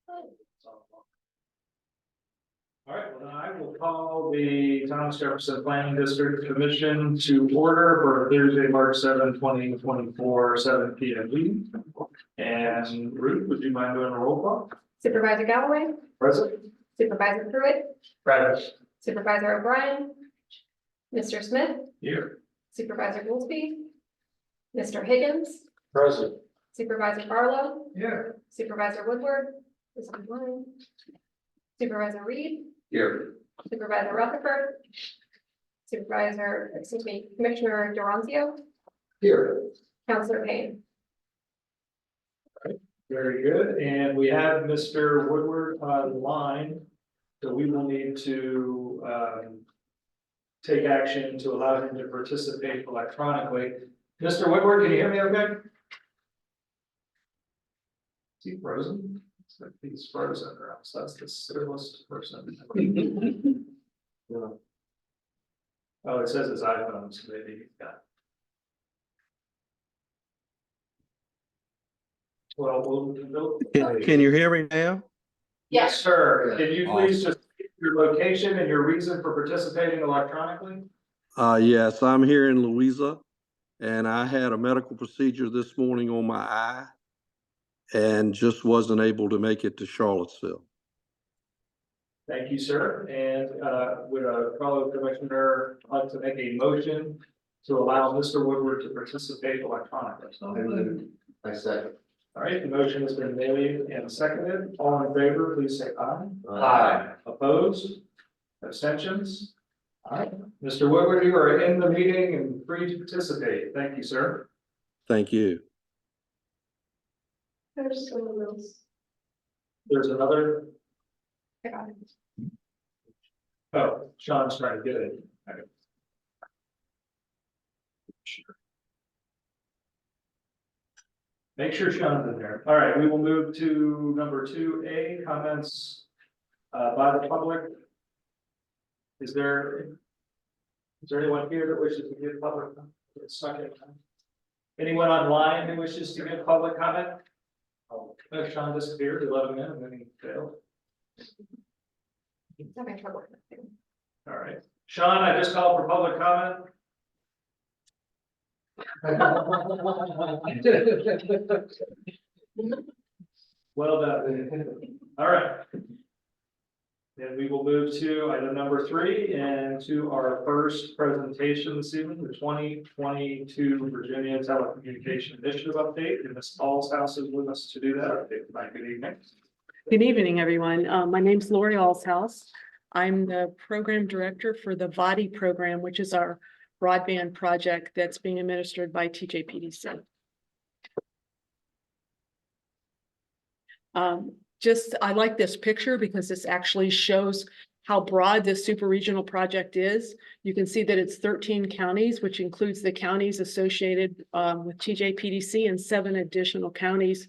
All right, well, I will call the Thomas Jefferson Planning District Commission to order for Thursday, March 7, 2024, 7 p.m. And Ruth, would you mind doing a roll call? Supervisor Galloway, Present. Supervisor Pruitt, Present. Supervisor O'Brien, Mr. Smith, Here. Supervisor Goolsby, Mr. Higgins, Present. Supervisor Barlow, Here. Supervisor Woodward, this is mine. Supervisor Reed, Here. Supervisor Rutherford, Commissioner Durancio, Here. Councilor Payne. Very good, and we have Mr. Woodward on the line, so we will need to take action to allow him to participate electronically. Mr. Woodward, can you hear me okay? Is he frozen? Looks like he's frozen, or else that's the silliest person. Yeah. Oh, it says his iPhone, so maybe he's got. Well, we'll. Can you hear me now? Yes, sir. Yeah. Can you please just give your location and your reason for participating electronically? Yes, I'm here in Louisa, and I had a medical procedure this morning on my eye and just wasn't able to make it to Charlottesville. Thank you, sir. And would a fellow commissioner like to make a motion to allow Mr. Woodward to participate electronically? I second. All right, the motion has been made and seconded. All in favor, please say aye. Aye. Opposed? Abstentions? All right, Mr. Woodward, you are in the meeting and free to participate. Thank you, sir. Thank you. There's someone else. There's another. I got it. Oh, Sean's trying to get it. Okay. Sure. Make sure Sean's in there. All right, we will move to number 2A, comments by the public. Is there anyone here that wishes to give public comment? Anyone online who wishes to give public comment? Oh, Sean disappeared, 11 minutes, and then he failed. Having trouble with it. All right, Sean, I just called for public comment. Well done. All right. Then we will move to item number 3 and to our first presentation this evening, the 2022 Virginia Telecommunication Initiative update. And Ms. Allshouse is with us to do that update. Good evening. Good evening, everyone. My name's Lori Allshouse. I'm the program director for the VADI program, which is our broadband project that's being administered by TJPDC. I like this picture because this actually shows how broad this super regional project is. You can see that it's 13 counties, which includes the counties associated with TJPDC and 7 additional counties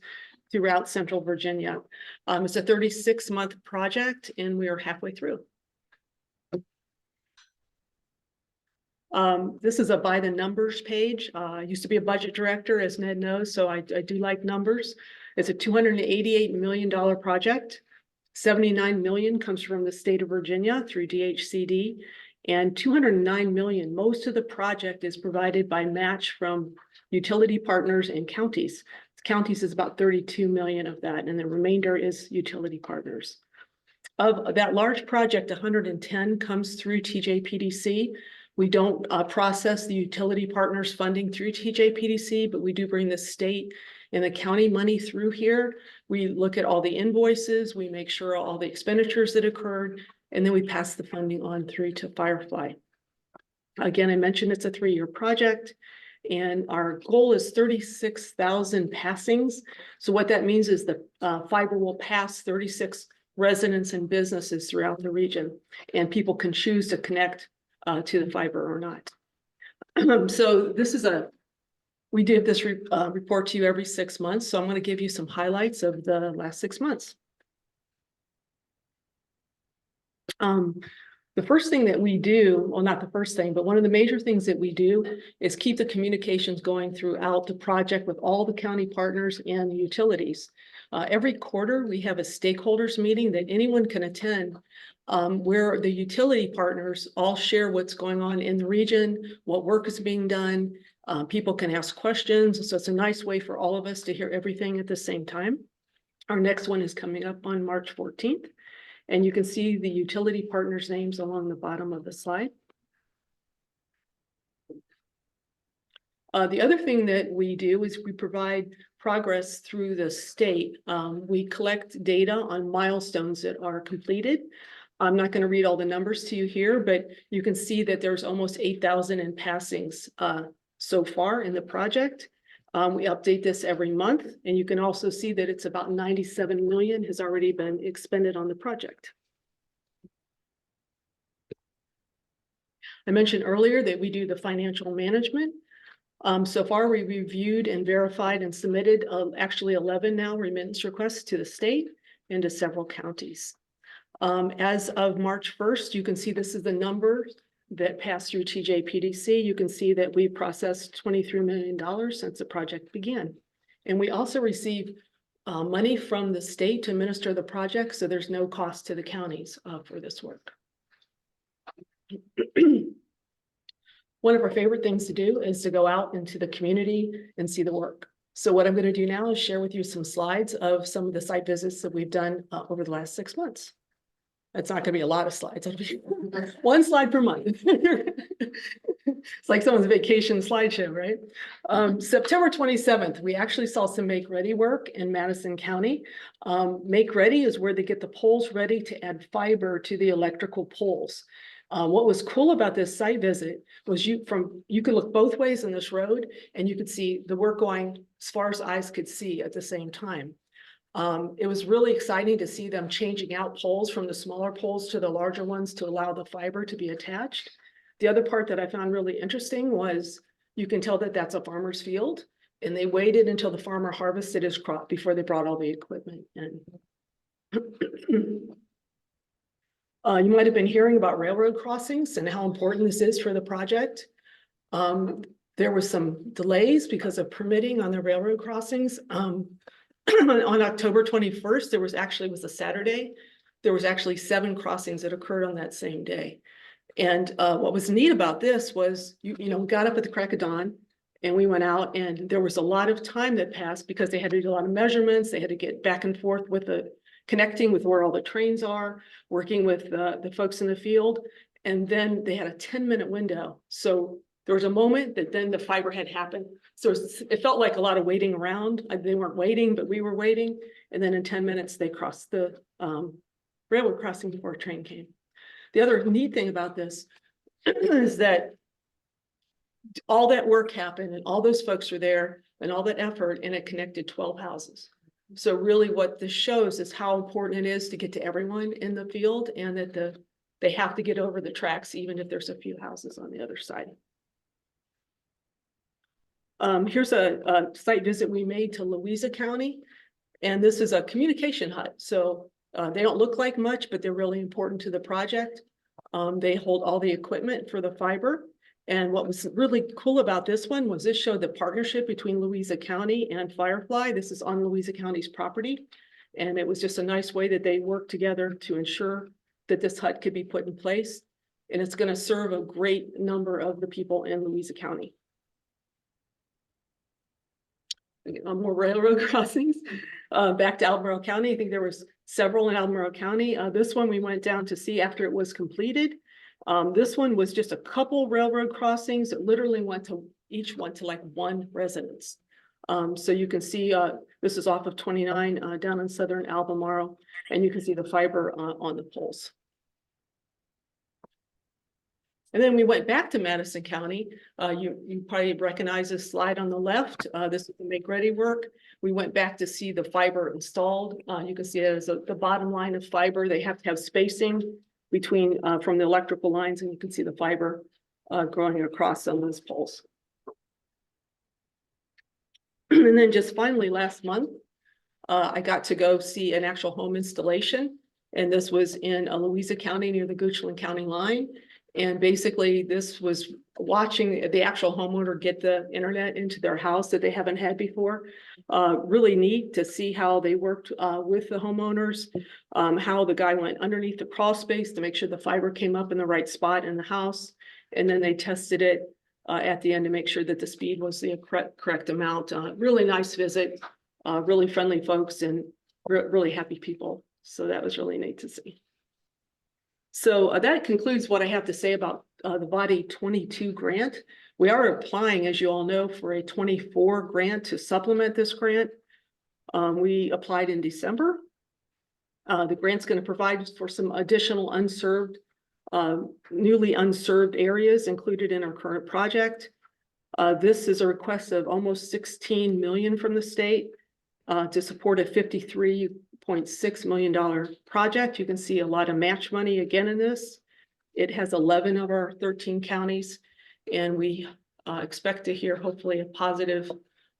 throughout Central Virginia. It's a 36-month project and we are halfway through. This is a by the numbers page. I used to be a budget director, as Ned knows, so I do like numbers. It's a $288 million project. 79 million comes from the state of Virginia through DHCD, and 209 million, most of the project is provided by match from utility partners and counties. Counties is about 32 million of that, and the remainder is utility partners. Of that large project, 110 comes through TJPDC. We don't process the utility partners funding through TJPDC, but we do bring the state and the county money through here. We look at all the invoices, we make sure all the expenditures that occurred, and then we pass the funding on through to Firefly. Again, I mentioned it's a 3-year project, and our goal is 36,000 passings. So what that means is the fiber will pass 36 residents and businesses throughout the region, and people can choose to connect to the fiber or not. So this is we did this report to you every 6 months. So I'm going to give you some highlights of the last 6 months. The first thing that we do, well, not the first thing, but one of the major things that we do is keep the communications going throughout the project with all the county partners and the utilities. Every quarter, we have a stakeholders meeting that anyone can attend, where the utility partners all share what's going on in the region, what work is being done. People can ask questions, so it's a nice way for all of us to hear everything at the same time. Our next one is coming up on March 14th. And you can see the utility partners' names along the bottom of the slide. The other thing that we do is we provide progress through the state. We collect data on milestones that are completed. I'm not going to read all the numbers to you here, but you can see that there's almost 8,000 in passings so far in the project. We update this every month, and you can also see that it's about 97 million has already been expended on the project. I mentioned earlier that we do the financial management. So far, we reviewed and verified and submitted actually 11 now remittance requests to the state and to several counties. As of March 1st, you can see this is the number that passed through TJPDC. You can see that we processed $23 million since the project began. And we also receive money from the state to administer the project, so there's no cost to the counties for this work. One of our favorite things to do is to go out into the community and see the work. So what I'm going to do now is share with you some slides of some of the site visits that we've done over the last 6 months. It's not going to be a lot of slides. It'll be one slide per month. It's like someone's vacation slideshow, right? September 27th, we actually saw some make ready work in Madison County. Make ready is where they get the poles ready to add fiber to the electrical poles. What was cool about this site visit was you could look both ways on this road and you could see the work going as far as eyes could see at the same time. It was really exciting to see them changing out poles from the smaller poles to the larger ones to allow the fiber to be attached. The other part that I found really interesting was you can tell that that's a farmer's field, and they waited until the farmer harvested his crop before they brought all the equipment in. You might have been hearing about railroad crossings and how important this is for the project. There were some delays because of permitting on the railroad crossings. On October 21st, there was a Saturday. There was actually 7 crossings that occurred on that same day. And what was neat about this was, we got up at the crack of dawn and we went out, and there was a lot of time that passed because they had to do a lot of measurements. They had to get back and forth with connecting with where all the trains are, working with the folks in the field. And then they had a 10-minute window. So there was a moment that then the fiber had happened. So it felt like a lot of waiting around. They weren't waiting, but we were waiting. And then in 10 minutes, they crossed the railroad crossing before a train came. The other neat thing about this is that all that work happened and all those folks were there and all that effort, and it connected 12 houses. So really what this shows is how important it is to get to everyone in the field, and that they have to get over the tracks even if there's a few houses on the other side. Here's a site visit we made to Louisa County, and this is a communication hut. So they don't look like much, but they're really important to the project. They hold all the equipment for the fiber. And what was really cool about this one was this showed the partnership between Louisa County and Firefly. This is on Louisa County's property. And it was just a nice way that they worked together to ensure that this hut could be put in place. And it's going to serve a great number of the people in Louisa County. More railroad crossings. Back to Albemarle County. I think there was several in Albemarle County. This one we went down to see after it was completed. This one was just a couple railroad crossings that literally each went to like one residence. So you can see this is off of 29 down in southern Albemarle, and you can see the fiber on the poles. And then we went back to Madison County. You probably recognize this slide on the left. This is the make ready work. We went back to see the fiber installed. You can see it as the bottom line of fiber. They have to have spacing between from the electrical lines, and you can see the fiber growing across some of those poles. And then just finally last month, I got to go see an actual home installation. And this was in Louisa County near the Goochland County line. And basically this was watching the actual homeowner get the internet into their house that they haven't had before. Really neat to see how they worked with the homeowners, how the guy went underneath the crawl space to make sure the fiber came up in the right spot in the house. And then they tested it at the end to make sure that the speed was the correct amount. Really nice visit, really friendly folks and really happy people. So that was really neat to see. So that concludes what I have to say about the Body 22 grant. We are applying, as you all know, for a 24 grant to supplement this grant. We applied in December. The grant's going to provide for some additional unserved, newly unserved areas included in our current project. This is a request of almost 16 million from the state to support a $53.6 million project. You can see a lot of match money again in this. It has 11 of our 13 counties, and we expect to hear hopefully a positive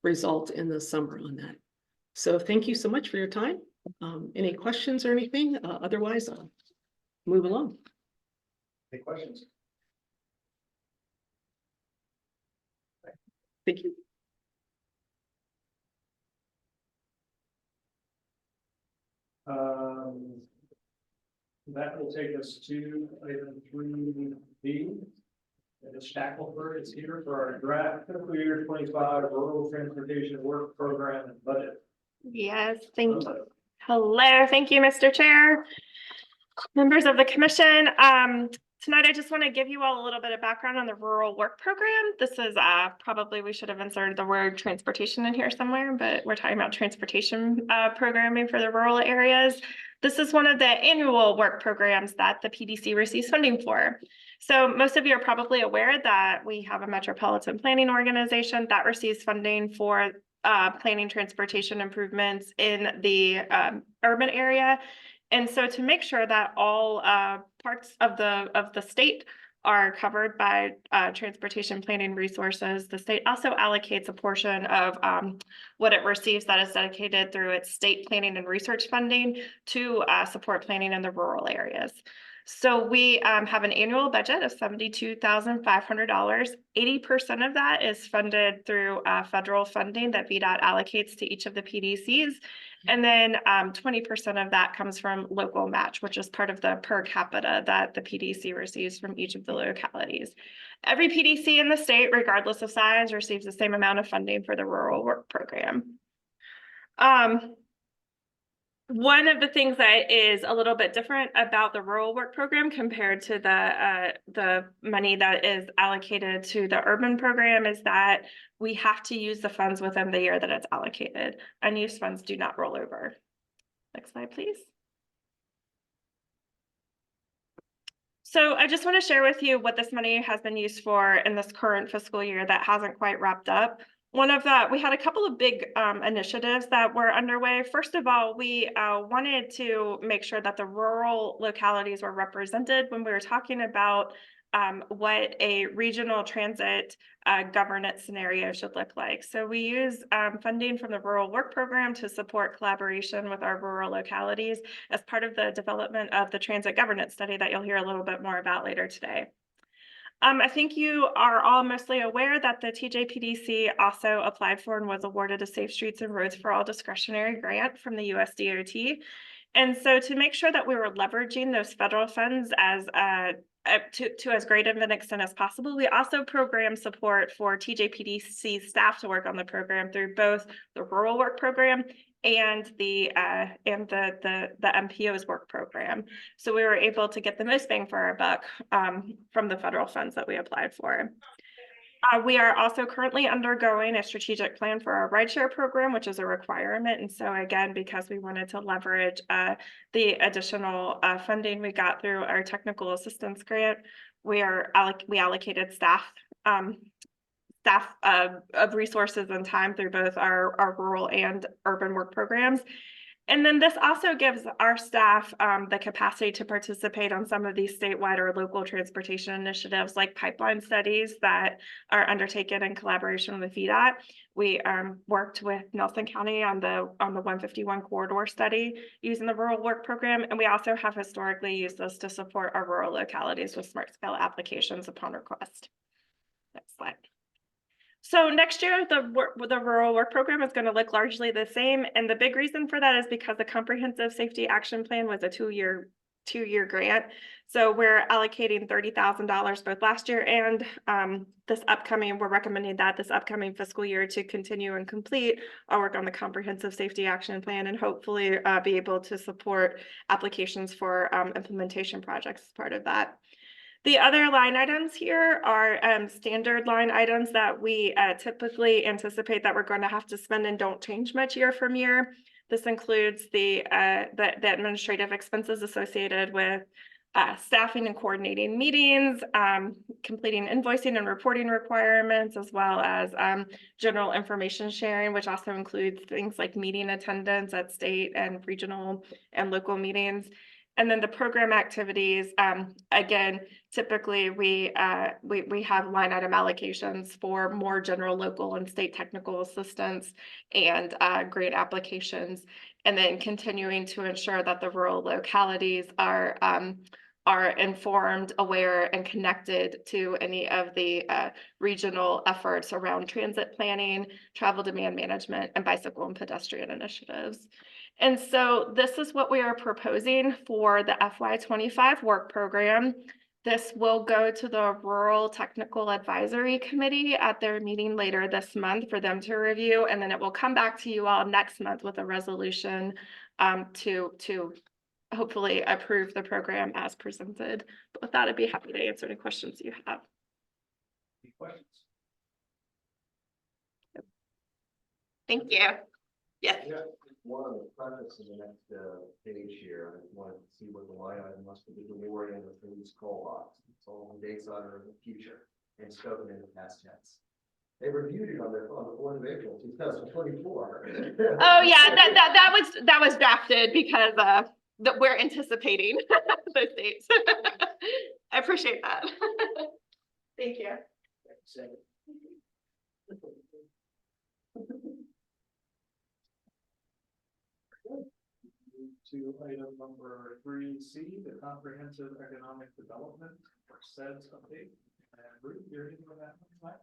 result in the summer on that. So thank you so much for your time. Any questions or anything? Otherwise, I'll move along. Any questions? Thank you. That will take us to item 3B. Ms. Shackelford is here for our draft fiscal year 25 rural transportation work program and budget. Yes, thank you. Hello, thank you, Mr. Chair. Members of the commission. Tonight, I just want to give you all a little bit of background on the rural work program. This is probably we should have inserted the word transportation in here somewhere, but we're talking about transportation programming for the rural areas. This is one of the annual work programs that the PDC receives funding for. So most of you are probably aware that we have a metropolitan planning organization that receives funding for planning transportation improvements in the urban area. And so to make sure that all parts of the state are covered by transportation planning resources, the state also allocates a portion of what it receives that is dedicated through its state planning and research funding to support planning in the rural areas. So we have an annual budget of $72,500. 80% of that is funded through federal funding that VDOT allocates to each of the PDCs. And then 20% of that comes from local match, which is part of the per capita that the PDC receives from each of the localities. Every PDC in the state, regardless of size, receives the same amount of funding for the rural work program. One of the things that is a little bit different about the rural work program compared to the money that is allocated to the urban program is that we have to use the funds within the year that it's allocated. Unused funds do not roll over. Next slide, please. So I just want to share with you what this money has been used for in this current fiscal year that hasn't quite wrapped up. We had a couple of big initiatives that were underway. First of all, we wanted to make sure that the rural localities were represented when we were talking about what a regional transit governance scenario should look like. So we use funding from the rural work program to support collaboration with our rural localities as part of the development of the transit governance study that you'll hear a little bit more about later today. I think you are all mostly aware that the TJPDC also applied for and was awarded a Safe Streets and Roads for All discretionary grant from the US DOT. And so to make sure that we were leveraging those federal funds as to as great of an extent as possible, we also program support for TJPDC staff to work on the program through both the rural work program and the MPO's work program. So we were able to get the most bang for our buck from the federal funds that we applied for. We are also currently undergoing a strategic plan for our rideshare program, which is a requirement. And so again, because we wanted to leverage the additional funding we got through our technical assistance grant, we allocated staff of resources and time through both our rural and urban work programs. And then this also gives our staff the capacity to participate on some of these statewide or local transportation initiatives like pipeline studies that are undertaken in collaboration with VDOT. We worked with Nelson County on the 151 corridor study using the rural work program. And we also have historically used this to support our rural localities with smart scale applications upon request. Next slide. So next year, the rural work program is going to look largely the same. And the big reason for that is because the comprehensive safety action plan was a two-year grant. So we're allocating $30,000 both last year and we're recommending that this upcoming fiscal year to continue and complete our work on the comprehensive safety action plan and hopefully be able to support applications for implementation projects as part of that. The other line items here are standard line items that we typically anticipate that we're going to have to spend and don't change much year from year. This includes the administrative expenses associated with staffing and coordinating meetings, completing invoicing and reporting requirements, as well as general information sharing, which also includes things like meeting attendance at state and regional and local meetings. And then the program activities, again, typically we have line item allocations for more general, local, and state technical assistance and grant applications, and then continuing to ensure that the rural localities are informed, aware, and connected to any of the regional efforts around transit planning, travel demand management, and bicycle and pedestrian initiatives. And so this is what we are proposing for the FY25 work program. This will go to the Rural Technical Advisory Committee at their meeting later this month for them to review, and then it will come back to you all next month with a resolution to hopefully approve the program as presented. But with that, I'd be happy to answer any questions you have. Any questions? Thank you. Yes. Yeah, one of the preface in the next page here, I wanted to see what the line item must be rewarding with these call lots. It's all the dates are in the future and spoken in the past tense. They reviewed it on the 4th of April, 2024. Oh yeah, that was drafted because that we're anticipating those dates. I appreciate that. Thank you. To item number 3C, the Comprehensive Economic Development or SEDS update. And Ruth, you're in on that one.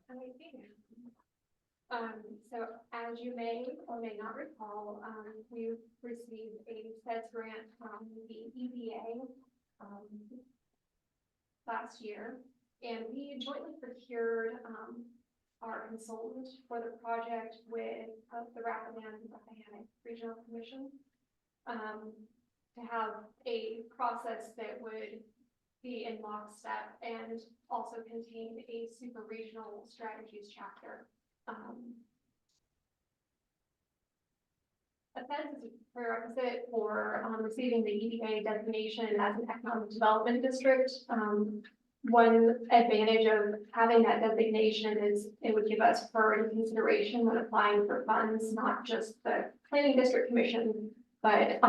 So as you may or may not recall, we received a SEDS grant from the EDA last year, and we jointly procured our consultant for the project with the Rappahannock Regional Commission to have a process that would be in lockstep and also contain a super regional strategies chapter. A SEDS is a prerequisite for receiving the EDA designation as an economic development district. One advantage of having that designation is it would give us priority consideration when applying for funds, not just the Planning District Commission, but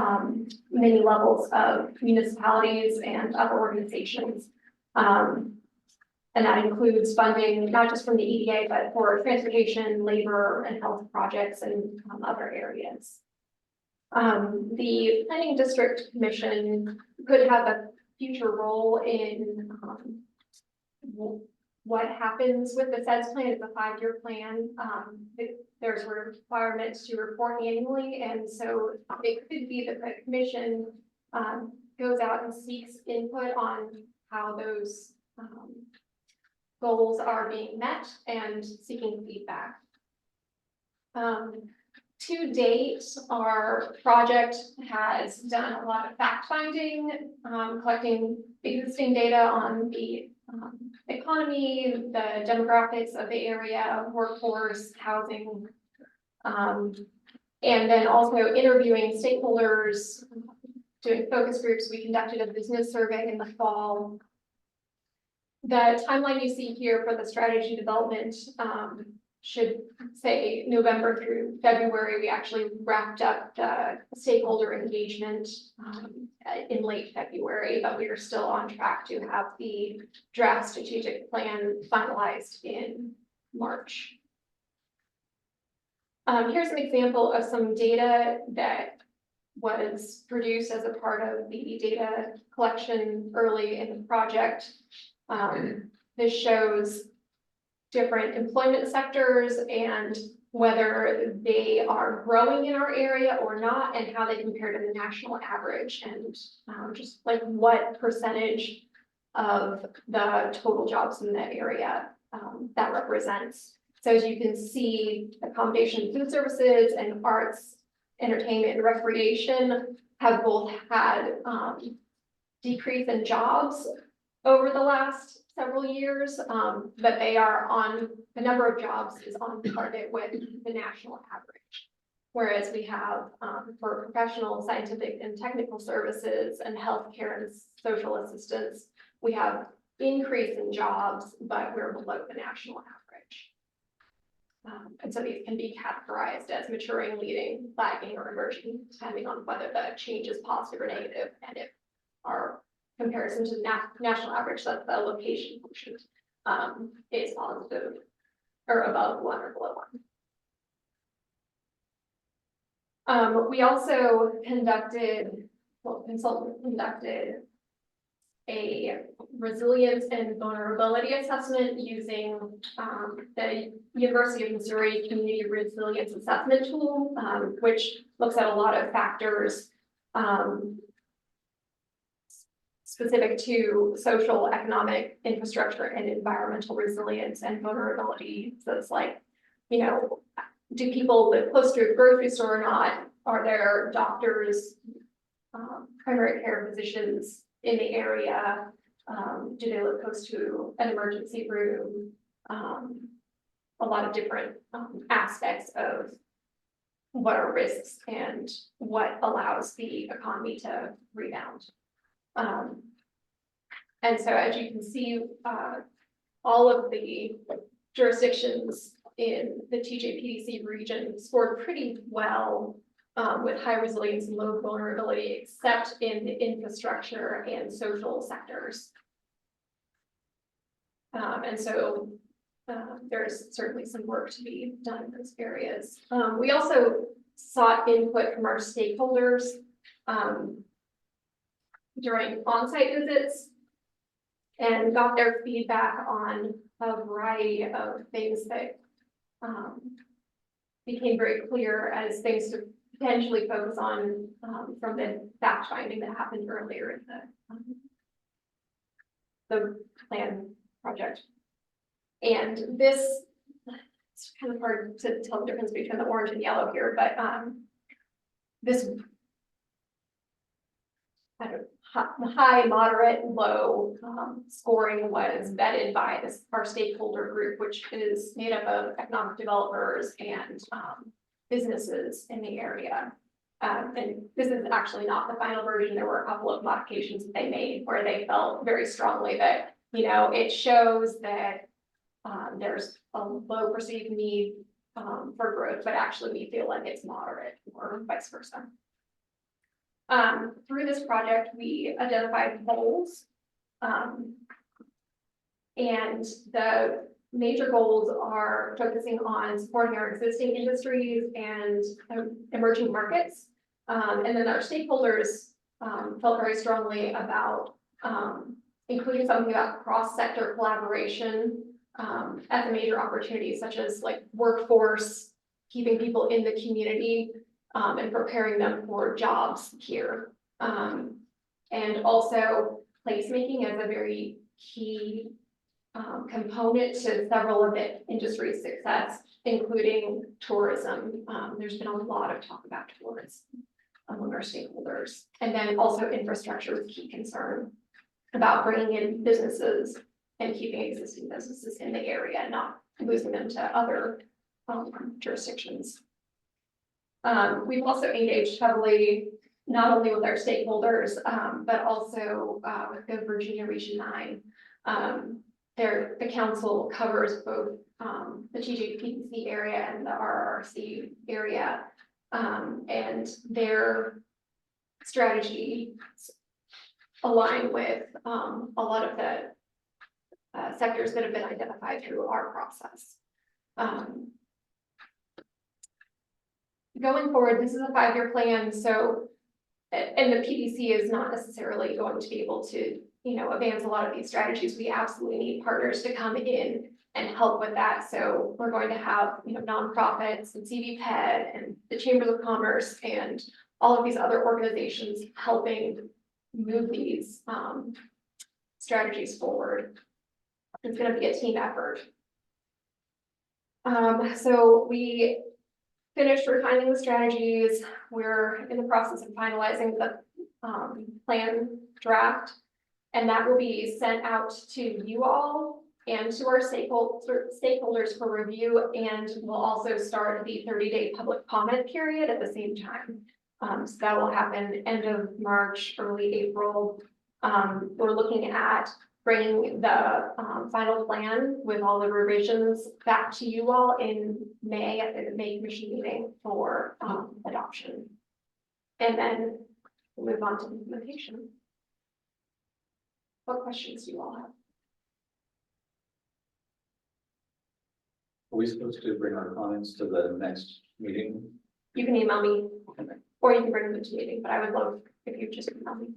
many levels of municipalities and other organizations. And that includes funding, not just from the EDA, but for transportation, labor, and health projects and other areas. The Planning District Commission could have a future role in what happens with the SEDS plan. It's a 5-year plan. There's requirements to report annually, and so it could be that the commission goes out and seeks input on how those goals are being met and seeking feedback. To date, our project has done a lot of fact finding, collecting existing data on the economy, the demographics of the area, workforce, housing, and then also interviewing stakeholders, doing focus groups. We conducted a business survey in the fall. The timeline you see here for the strategy development should say November through February, we actually wrapped up the stakeholder engagement in late February, but we are still on track to have the draft strategic plan finalized in March. Here's an example of some data that was produced as a part of the data collection early in the project. This shows different employment sectors and whether they are growing in our area or not, and how they compare to the national average, and just like what percentage of the total jobs in that area that represents. So as you can see, accommodation, food services, and arts, entertainment, and recreation have both had decrease in jobs over the last several years, but they are on, the number of jobs is on target with the national average. Whereas we have for professional, scientific, and technical services and healthcare and social assistance, we have increase in jobs, but we're below the national average. And so these can be categorized as maturing, leading, lagging, or emerging, depending on whether the change is positive or negative, and if our comparison to the national average, that's the location function, is positive or above 1 or below 1. We also conducted, well, consultant conducted a resilience and vulnerability assessment using the University of Missouri Community Resilience Assessment Tool, which looks at a lot of factors specific to social, economic, infrastructure, and environmental resilience and vulnerability. So it's like, you know, do people live close to a grocery store or not? Are there doctors, primary care physicians in the area? Do they live close to an emergency room? A lot of different aspects of what are risks and what allows the economy to rebound. And so as you can see, all of the jurisdictions in the TJPDC region scored pretty well with high resilience and low vulnerability, except in the infrastructure and social sectors. And so there's certainly some work to be done in those areas. We also sought input from our stakeholders during on-site visits and got their feedback on a variety of things that became very clear as things to potentially focus on from the fact finding that happened earlier in the plan project. And this, it's kind of hard to tell the difference between the orange and yellow here, but this high, moderate, low scoring was vetted by our stakeholder group, which is made up of economic developers and businesses in the area. And this is actually not the final version. There were a couple of modifications that they made where they felt very strongly that, you know, it shows that there's a low perceived need for growth, but actually we feel like it's moderate, or vice versa. Through this project, we identified goals, and the major goals are focusing on supporting our existing industries and emerging markets. And then our stakeholders felt very strongly about including something about cross-sector collaboration as a major opportunity, such as like workforce, keeping people in the community, and preparing them for jobs here. And also placemaking as a very key component to several of the industry's success, including tourism. There's been a lot of talk about tourism among our stakeholders. And then also infrastructure is a key concern about bringing in businesses and keeping existing businesses in the area, not losing them to other jurisdictions. We've also engaged heavily, not only with our stakeholders, but also with the Virginia Region 9. The council covers both the TJPDC area and the RRC area. And their strategy align with a lot of the sectors that have been identified through our process. Going forward, this is a 5-year plan, so, and the PDC is not necessarily going to be able to, advance a lot of these strategies. We absolutely need partners to come in and help with that. So we're going to have, nonprofits and CVPED and the Chambers of Commerce and all of these other organizations helping move these strategies forward. It's going to be a team effort. So we finished refining the strategies. We're in the process of finalizing the plan draft, and that will be sent out to you all and to our stakeholders for review, and we'll also start the 30-day public comment period at the same time. So that will happen end of March, early April. We're looking at bringing the final plan with all the revisions back to you all in May at the May Commission meeting for adoption. And then we'll move on to implementation. What questions do you all have? Are we supposed to bring our comments to the next meeting? You can email me, or you can bring them to meeting, but I would love if you just email me.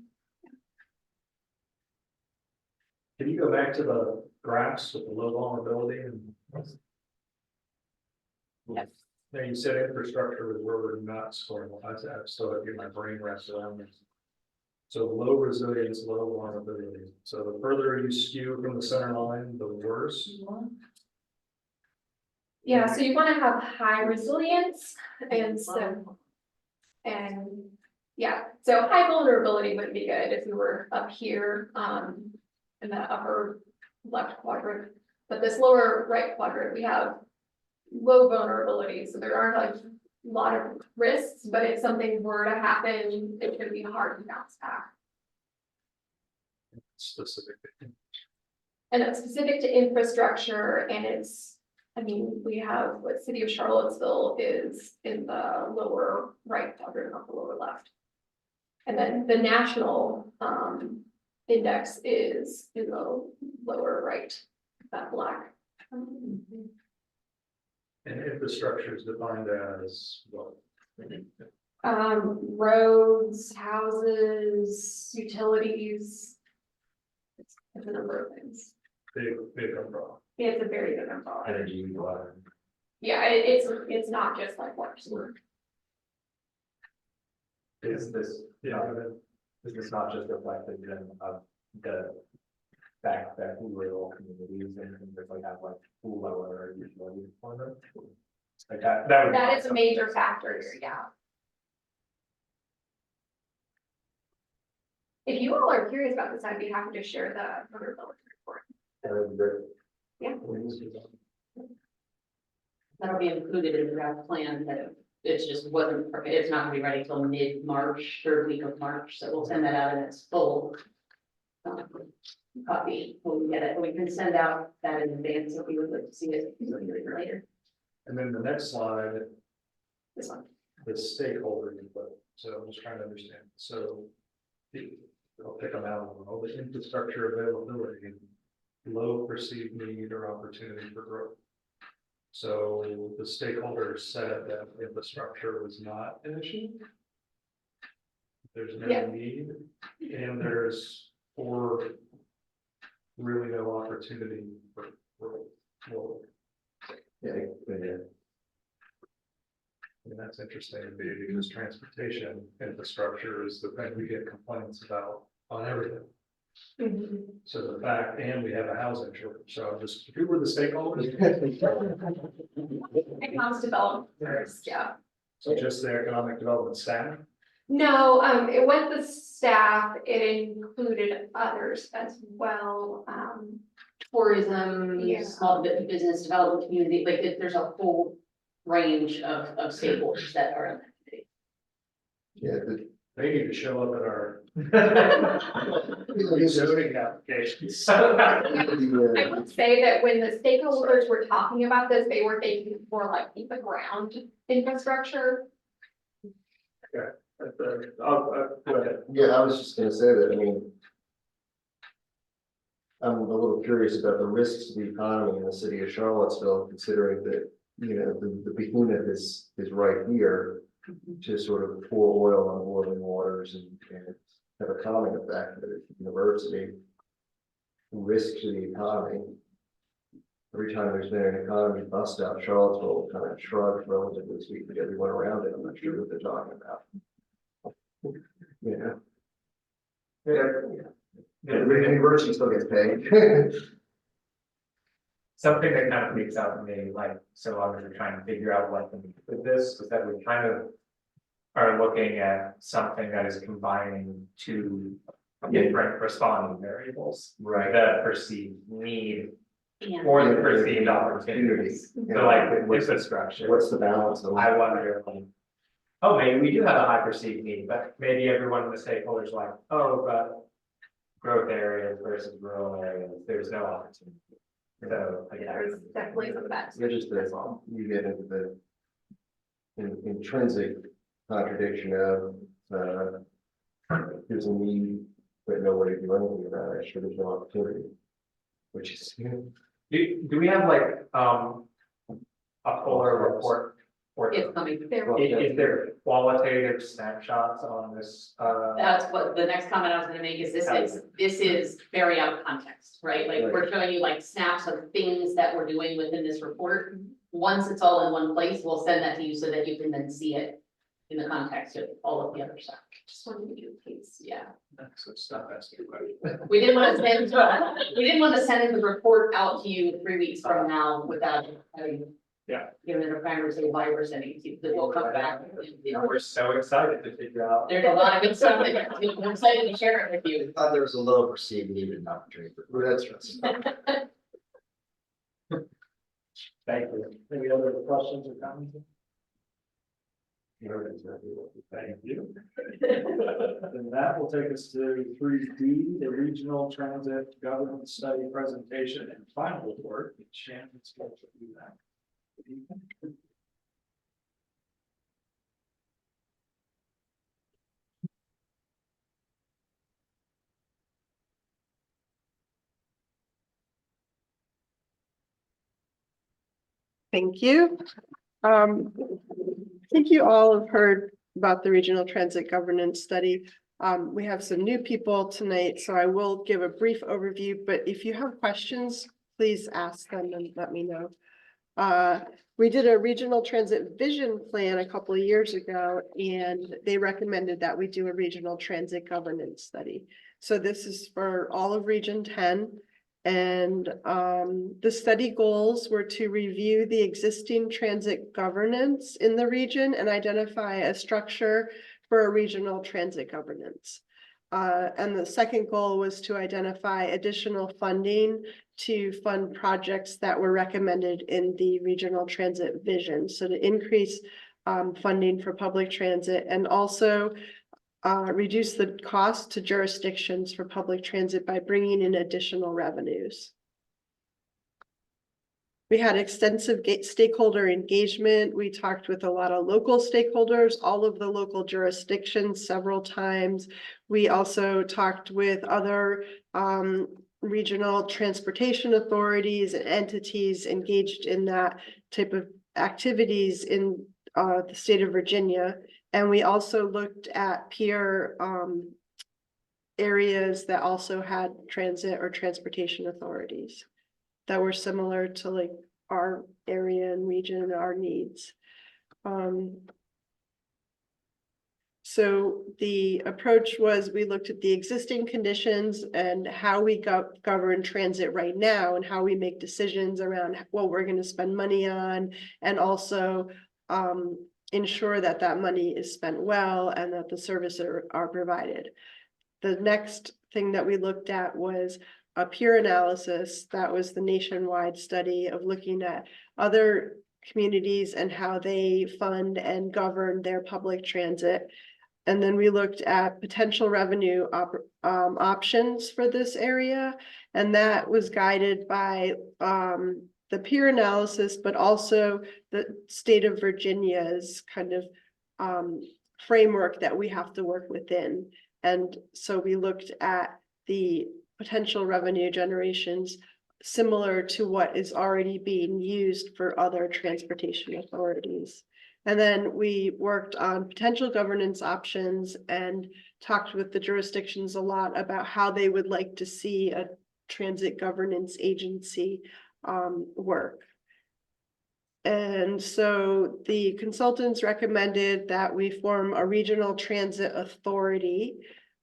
Can you go back to the graphs with the low vulnerability and? Yes. Now you said infrastructure was where we're not scoring. I still have to get my brain wrapped around this. So low resilience, low vulnerability. So the further you skew from the center line, the worse. Yeah, so you want to have high resilience and so, and yeah, so high vulnerability would be good if we were up here in the upper left quadrant. But this lower right quadrant, we have low vulnerability, so there aren't like a lot of risks, but if something were to happen, it could be hard to bounce back. Specific. And it's specific to infrastructure, and it's, I mean, we have what City of Charlottesville is in the lower right quadrant, not the lower left. And then the national index is in the lower right, that black. And infrastructure is defined as what? Roads, houses, utilities. It's a number of things. Big umbrella. It's a very big umbrella. Energy, water. Yeah, it's not just like water sewer. Is this, is this not just reflected in the fact that rural communities and things like have like lower utility deployment? Like that would. That is a major factor here, yeah. If you all are curious about this, I'd be happy to share the vulnerability report. Yeah. That'll be included in the draft plan, that it's just wasn't, it's not gonna be ready till mid-March, 3rd week of March, so we'll send that out in its full copy when we get it. We can send out that in advance if we would like to see it later. And then the next slide, This one. the stakeholder input. So I'm just trying to understand. So I'll pick them out. All the infrastructure availability, low perceived need or opportunity for growth. So the stakeholders said that infrastructure was not an issue. There's no Yeah. need, and there's really no opportunity for growth. Well, Yeah. and that's interesting to me because transportation infrastructure is the thing we get complaints about on everything. So the fact, and we have a housing shortage, so just, who were the stakeholders? Economic development first, yeah. So just the economic development staff? No, it went the staff, it included others as well. Tourism, Yeah. small business development community, like there's a whole range of stakeholders that are in that committee. Yeah, They need to show up at our zoning applications. I would say that when the stakeholders were talking about this, they were thinking more like the ground infrastructure. Go ahead. Yeah, I was just gonna say that, I mean, I'm a little curious about the risks to the economy in the city of Charlottesville, considering that, you know, the behemoth is right here to sort of pour oil on boiling waters and have a calming effect, but at the university, risk to the economy. Every time there's been an economy bust out, Charlottesville kind of shrugs relatively speaking to everyone around it. I'm not sure what they're talking about. You know? Yeah, the university still gets paid. Something that kind of freaks out to me, like, so long as we're trying to figure out what to do with this, is that we kind of are looking at something that is combining two different responding variables. Right. The perceived need And or the perceived opportunities. Yeah. So like with infrastructure, What's the balance of? I wonder, like, oh, maybe we do have a high perceived need, but maybe everyone in the stakeholders like, oh, but growth areas versus rural areas, there's no opportunity. So, I guess. There's definitely some of that. You're just the, you get into the intrinsic contradiction of, there's a need, but nobody can do anything about it, sure there's no opportunity. Which is, Do we have like, a fuller report? Or it's coming. is there qualitative snapshots on this? That's what the next comment I was gonna make is this is very out of context, right? Like, we're showing you like snaps of things that we're doing within this report. Once it's all in one place, we'll send that to you so that you can then see it in the context of all of the other stuff. Just wanted to do a piece. Yeah. So stop asking questions. We didn't want to send the report out to you 3 weeks from now without having. Yeah. Given it a primary say why we're sending it to you, that will come back. We're so excited to figure out. There's a lot of good stuff that we're excited to share it with you. I thought there was a little perceived need and opportunity. That's right. Thank you. Any other questions or comments? Thank you. And that will take us to 3D, the Regional Transit Governance Study Presentation and Final Report. Shannon's going to do that. Thank you. I think you all have heard about the Regional Transit Governance Study. We have some new people tonight, so I will give a brief overview, but if you have questions, please ask them and let me know. We did a regional transit vision plan a couple of years ago, and they recommended that we do a regional transit governance study. So this is for all of Region 10. And the study goals were to review the existing transit governance in the region and identify a structure for a regional transit governance. And the second goal was to identify additional funding to fund projects that were recommended in the regional transit vision. So to increase funding for public transit and also reduce the cost to jurisdictions for public transit by bringing in additional revenues. We had extensive stakeholder engagement. We talked with a lot of local stakeholders, all of the local jurisdictions several times. We also talked with other regional transportation authorities and entities engaged in that type of activities in the state of Virginia. And we also looked at peer areas that also had transit or transportation authorities that were similar to like our area and region, our needs. So the approach was we looked at the existing conditions and how we govern transit right now and how we make decisions around what we're going to spend money on, and also ensure that that money is spent well and that the services are provided. The next thing that we looked at was a peer analysis. That was the nationwide study of looking at other communities and how they fund and govern their public transit. and then we looked at potential revenue options for this area. And that was guided by the peer analysis, but also the state of Virginia's kind of framework that we have to work within. And so we looked at the potential revenue generations similar to what is already being used for other transportation authorities. And then we worked on potential governance options and talked with the jurisdictions a lot about how they would like to see a transit governance agency work. And so the consultants recommended that we form a regional transit authority,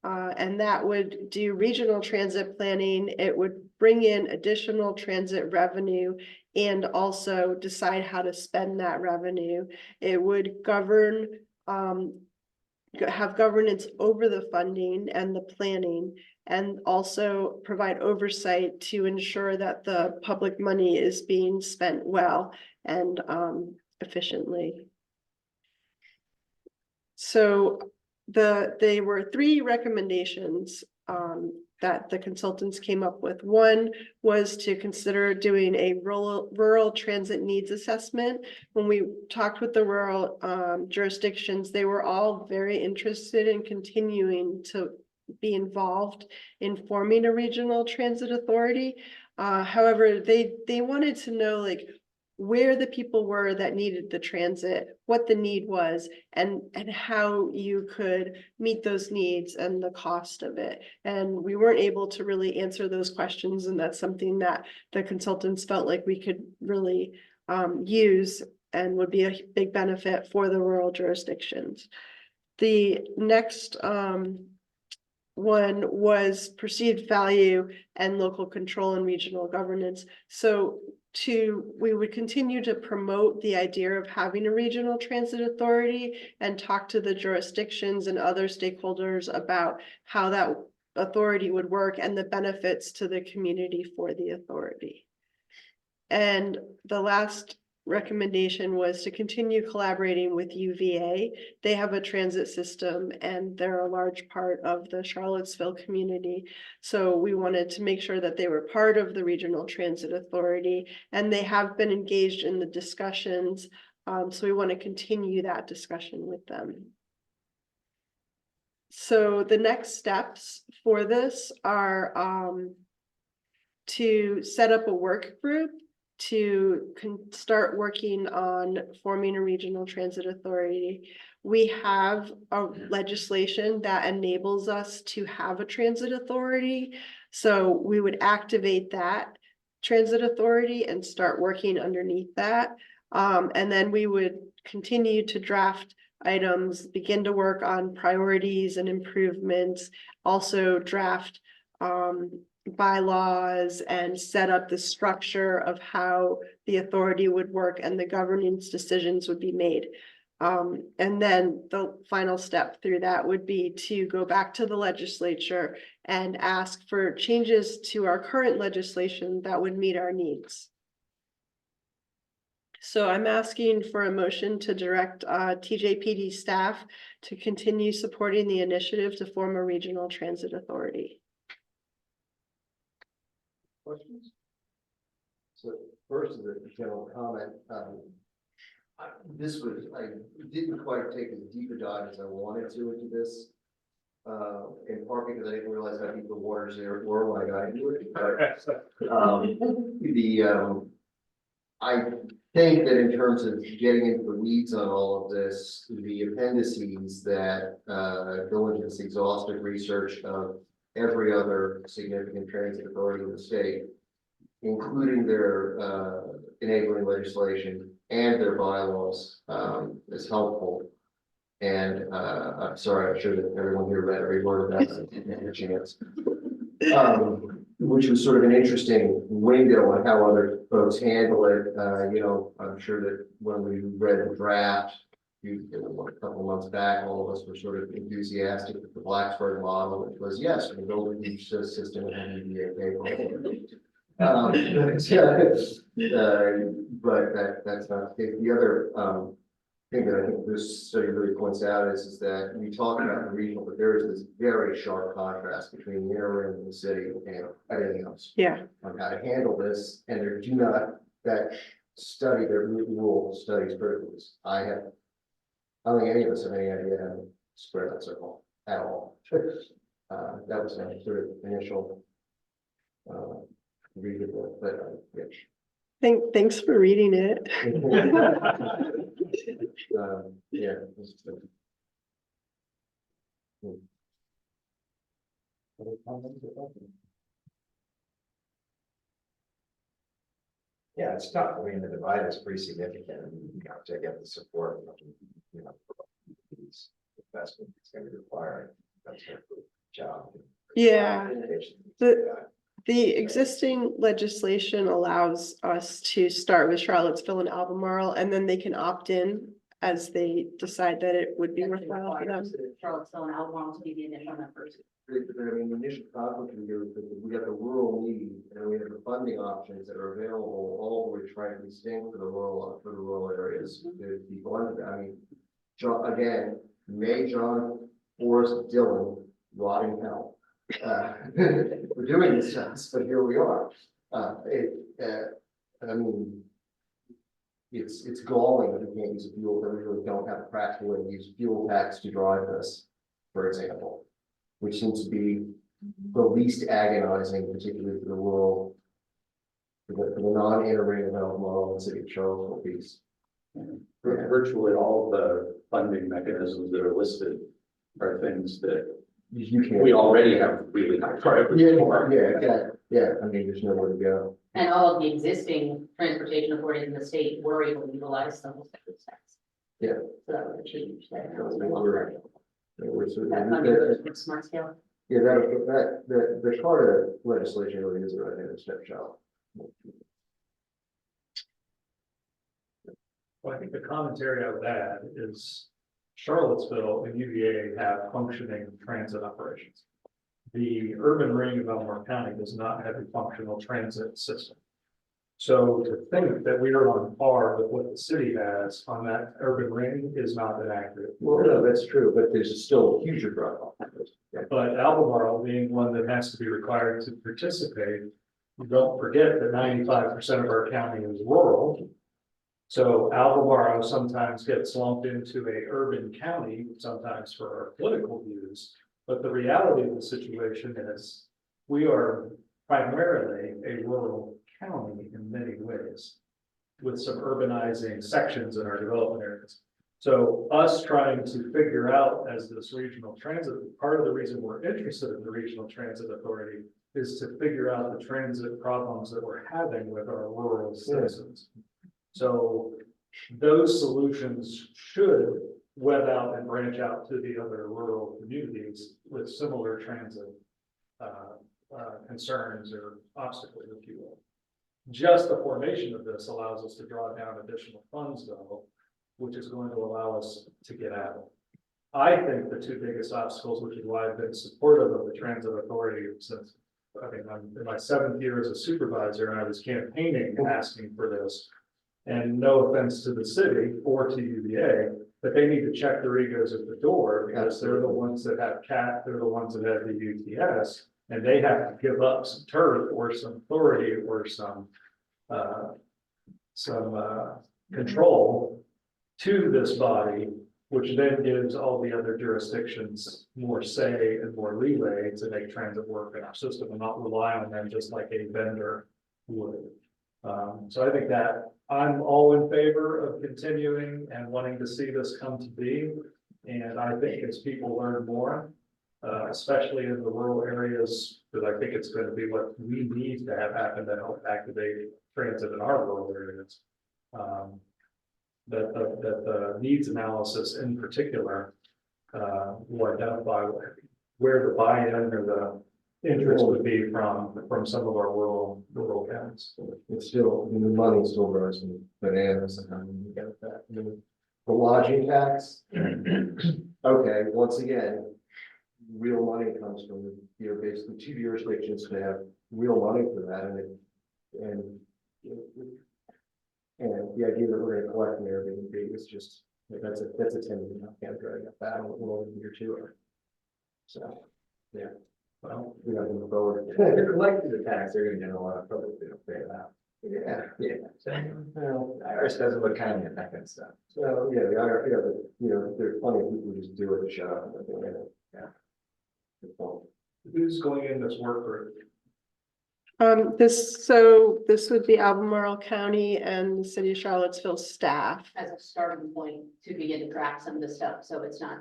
and that would do regional transit planning. It would bring in additional transit revenue and also decide how to spend that revenue. It would govern, have governance over the funding and the planning, and also provide oversight to ensure that the public money is being spent well and efficiently. So there were 3 recommendations that the consultants came up with. One was to consider doing a rural transit needs assessment. When we talked with the rural jurisdictions, they were all very interested in continuing to be involved in forming a regional transit authority. However, they wanted to know like where the people were that needed the transit, what the need was, and how you could meet those needs and the cost of it. And we weren't able to really answer those questions, and that's something that the consultants felt like we could really use and would be a big benefit for the rural jurisdictions. The next one was perceived value and local control and regional governance. So we would continue to promote the idea of having a regional transit authority and talk to the jurisdictions and other stakeholders about how that authority would work and the benefits to the community for the authority. And the last recommendation was to continue collaborating with UVA. They have a transit system and they're a large part of the Charlottesville community. So we wanted to make sure that they were part of the Regional Transit Authority, and they have been engaged in the discussions. So we want to continue that discussion with them. So the next steps for this are to set up a work group to start working on forming a regional transit authority. We have a legislation that enables us to have a transit authority. So we would activate that transit authority and start working underneath that. And then we would continue to draft items, begin to work on priorities and improvements, also draft bylaws and set up the structure of how the authority would work and the governance decisions would be made. And then the final step through that would be to go back to the legislature and ask for changes to our current legislation that would meet our needs. So I'm asking for a motion to direct TJPD staff to continue supporting the initiative to form a regional transit authority. Questions? So first is a general comment. I didn't quite take as deep a dive as I wanted to into this. In part because I didn't realize how deep the waters there were when I got into it. But I think that in terms of getting into the weeds on all of this, the appendices that go into this exhaustive research of every other significant transit authority in the state, including their enabling legislation and their bylaws, is helpful. And I'm sorry, I'm sure that everyone here read every word of that. I didn't have a chance. Which was sort of an interesting window on how other folks handle it. I'm sure that when we read the draft, a couple of months back, all of us were sort of enthusiastic with the Blacksburg model, which was, yes, we build a huge system and have UVA pay for it. But that's not the case. The other thing that I think this study really points out is that we talk about the regional, but there is this very sharp contrast between the inner ring and the city and everything else Yeah, on how to handle this, and there do not, that study, their rural studies critically. I don't think any of us have any idea how to square that circle at all. That was my sort of initial read of it, but yeah. thanks for reading it. Yeah. Yeah, it's tough. I mean, the divide is pretty significant. You know, to get the support, you know, these investment it's going to require. That's a good job. Yeah. The existing legislation allows us to start with Charlottesville and Albemarle, and then they can opt in as they decide that it would be worthwhile for them. Charlottesville and Albemarle to be the initial members. I mean, the initial conflict here is that we have the rural need and we have the funding options that are available, all of which try to be distinct for the rural areas. To be blunt, I mean, again, may John Forrest Dillon rot in hell. We're doing this, but here we are. I mean, it's galling that we can't use a fuel, that we really don't have a practical way to use fuel tax to drive this, for example, which seems to be the least agonizing, particularly for the rural, for the non-inner ring of Albemarle and City of Charlottesville piece. Virtually all the funding mechanisms that are listed are things that You can't. we already have really high priority for. Yeah, I mean, there's nowhere to go. And all of the existing transportation authorities in the state were able to utilize some of the tax. Yeah. So that would change that. We're That certainly- money goes for smart scale. Yeah, the Charter legislation really is right in a snapshot. Well, I think the commentary I would add is Charlottesville and UVA have functioning transit operations. The urban ring of Albemarle County does not have a functional transit system. So to think that we are on par with what the city has on that urban ring is not an accurate. Well, no, that's true, but there's still a huge drop off. But Albemarle being one that has to be required to participate, don't forget that 95% of our county is rural. So Albemarle sometimes gets lumped into a urban county, sometimes for our political views. But the reality of the situation is we are primarily a rural county in many ways, with some urbanizing sections in our development areas. So us trying to figure out as this regional transit, part of the reason we're interested in the regional transit authority is to figure out the transit problems that we're having with our rural citizens. So those solutions should web out and branch out to the other rural communities with similar transit concerns or obstacles, if you will. Just the formation of this allows us to draw down additional funds though, which is going to allow us to get at it. I think the two biggest obstacles, which is why I've been supportive of the transit authority since, I mean, I'm in my 7th year as a supervisor and I was campaigning and asking for this. And no offense to the city or to UVA, but they need to check their egos at the door because they're the ones that have CAT, they're the ones that have the UTS, and they have to give up some turf or some authority or some control to this body, which then gives all the other jurisdictions more say and more leeway to make transit work in our system and not rely on them just like a vendor would. So I think that I'm all in favor of continuing and wanting to see this come to be. And I think as people learn more, especially in the rural areas, because I think it's going to be what we need to have happen to help activate transit in our rural areas. That the needs analysis in particular will identify where the buy-in or the interest would be from some of our rural counties. It's still, I mean, the money still grows from bananas and how you get that. I mean, the lodging tax. Okay, once again, real money comes from, you know, basically 2 jurisdictions to have real money for that, and the idea that we're going to collect an Airbnb is just That's a 10-year, can't drag up that one year too. So, yeah, well, we got to move forward. If they're collecting the tax, they're gonna get a lot of trouble if they don't pay it out. Yeah. So, well, IRS doesn't look kind of that kind of stuff. So, yeah, the IRS, there's plenty of people who just do it to shut up. And they it. Yeah. Good point. Who's going in this work group? This would be Albemarle County and the City of Charlottesville staff. As a starting point to begin to draft some of the stuff, so it's not,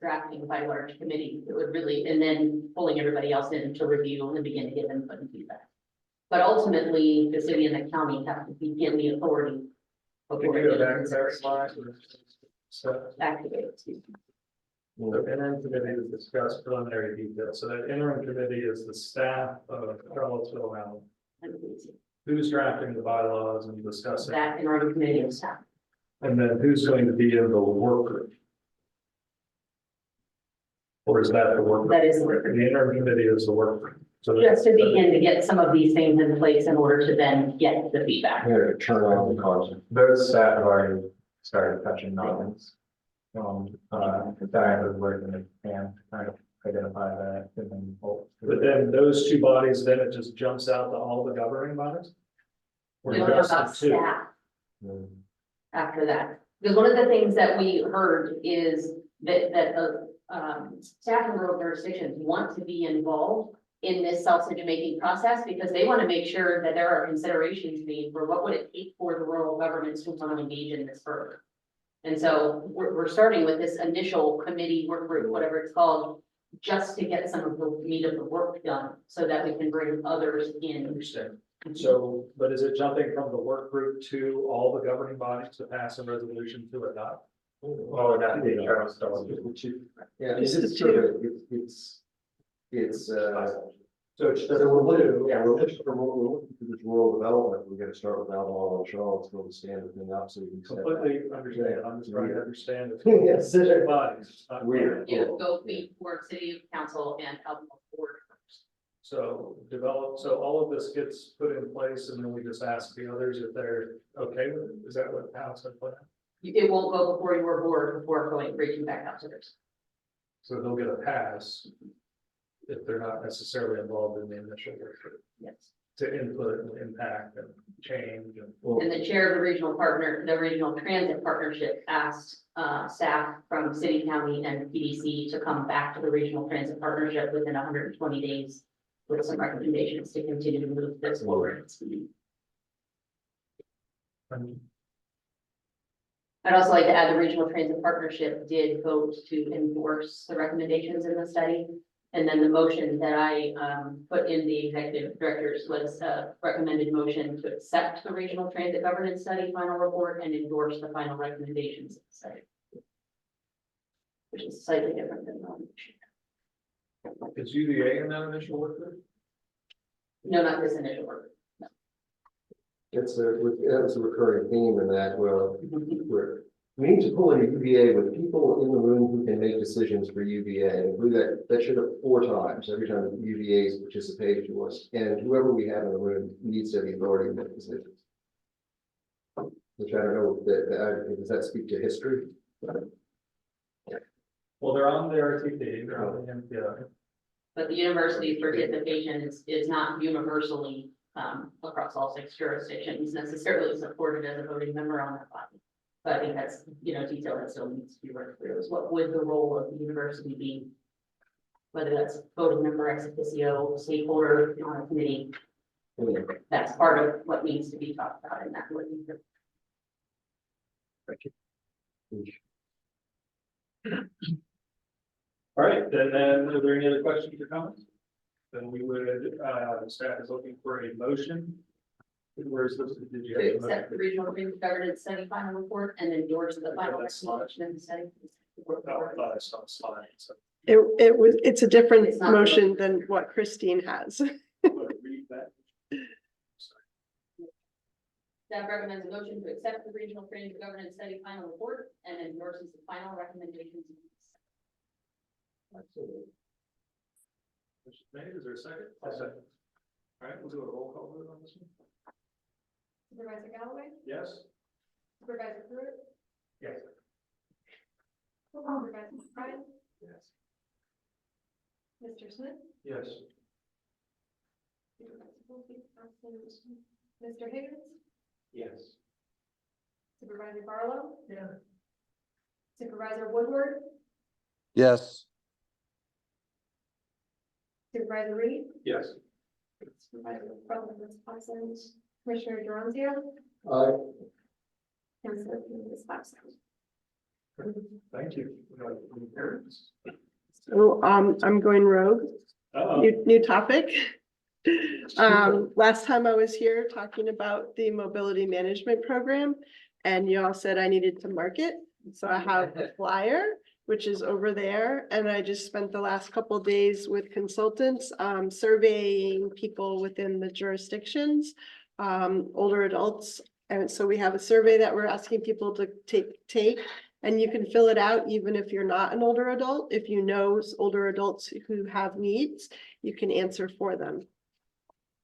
drafting by large committee, it would really, and then pulling everybody else in to review and begin to give input and feedback. But ultimately, the city and the county have to begin the authority. Before Can it you go even back to that considers slide? So, activated, excuse me. the interim committee to discuss preliminary details. So that interim committee is the staff of Charlottesville Mountain. And Louisa. Who's drafting the bylaws and discussing? That in our committee and staff. And then who's going to be in the work group? Or is that the work? group? That is the work group. The interim committee is the work group. So Just to begin to get some of these things in place in order to then get the feedback. I'm gonna turn on the cars. Those staff have already started touching on this. Diane was working with Pam, trying to identify that and then. But then those two bodies, then it just jumps out to all the governing bodies? Or We don't know just about the two? staff after that. Because one of the things that we heard is that staff in rural jurisdictions want to be involved in this sausage making process because they want to make sure that there are considerations made for what would it take for the rural governments to want to engage in this further. And so we're starting with this initial committee work group, whatever it's called, just to get some of the meat of the work done so that we can bring others in. Understand. So, but is it jumping from the work group to all the governing bodies to pass a resolution to adopt? Oh, that, Yeah, Just the it's sort of, it's, So it's just so we're looking, two. yeah, we're looking for this rural development, we're gonna start with Albemarle and Charlottesville to stand the thing up so we can. step back. Completely understand. I'm just trying to understand. it. Yes. Specific bodies. It's not Weird. You go before city council and Albemarle board. So so all of this gets put in place and then we just ask the others if they're okay with it? Is that what Alex had put? It won't go before your board before reaching back out to theirs. So they'll get a pass if they're not necessarily involved in the initial work group Yes. to input and impact and change and. And the chair of the regional transit partnership asked staff from city, county and PDC to come back to the regional transit partnership within 120 days with some recommendations to continue to move this forward. I'd also like to add the regional transit partnership did vote to endorse the recommendations in the study. And then the motion that I put in the executive directors was a recommended motion to accept the regional transit governance study final report and endorse the final recommendations of the study. Which is slightly different than the motion. Is UVA in that initial work group? No, not this initial work. It's that's a recurring theme in that, we need to pull in a UVA with people in the room who can make decisions for UVA. We that should have 4 times every time the UVA's participate to us. And whoever we have in the room needs to have the authority to make decisions. Which I don't know, does that speak to history? Well, they're on the RTP, they're on the MPO. But the university's participation is not universally across all 6 jurisdictions necessarily supported as a voting member on that body. But I think that's, detail that still needs to be worked through is what would the role of the university be? Whether that's voting member ex officio, stakeholder on a committee. That's part of what needs to be talked about in that working group. All right, then are there any other questions or comments? Then we would, the staff is looking for a motion. Where's this? Did you have a motion? Accept the regional transit governance study final report and endorse the final That's fine. recommendation in the study. No, I thought I saw a slide, so. It's a different It's not- motion than what Christine has. I'm gonna read that. Staff recommends a motion to accept the regional transit governance study final report and endorses the final recommendations. Absolutely. Motion made, is there a second? I'll second. All right, we'll do a roll call vote on this one. Supervisor Galloway, Yes? Supervisor Pruitt, Yes. Mr. Smith? Yes. Mr. Higgins? Yes. Supervisor Barlow? Yeah. Supervisor Woodward? Yes. Supervisor Reed? Yes. Supervisor Butler is absent. Commissioner Duranzio? Aye. Councilor King is absent. Thank you. So, I'm going rogue. Uh-oh. New topic. Last time I was here talking about the mobility management program, and you all said I needed to mark it. So I have a flyer, which is over there, and I just spent the last couple days with consultants, surveying people within the jurisdictions, older adults. And so we have a survey that we're asking people to take, and you can fill it out even if you're not an older adult. If you know older adults who have needs, you can answer for them.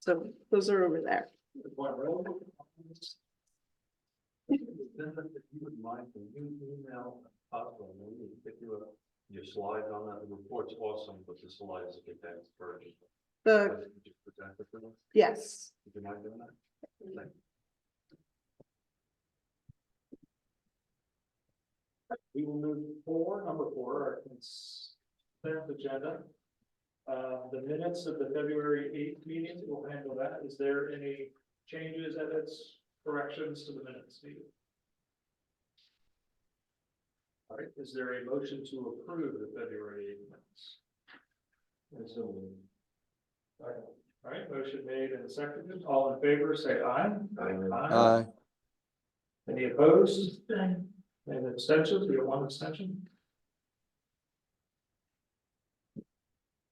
So those are over there. If you would mind, can you email us or maybe pick you up your slides on that? The report's awesome, but the slides get that version. Just present it to them. Yes. Would you mind doing that? Thank you. We will move number four, our consent agenda. The minutes of the February 8th meeting, we'll handle that. Is there any changes, edits, corrections to the minutes needed? All right, is there a motion to approve the February 8th minutes? All right, motion made and seconded. All in favor, say aye. Aye. Any opposed? Any abstentions? We have one abstention.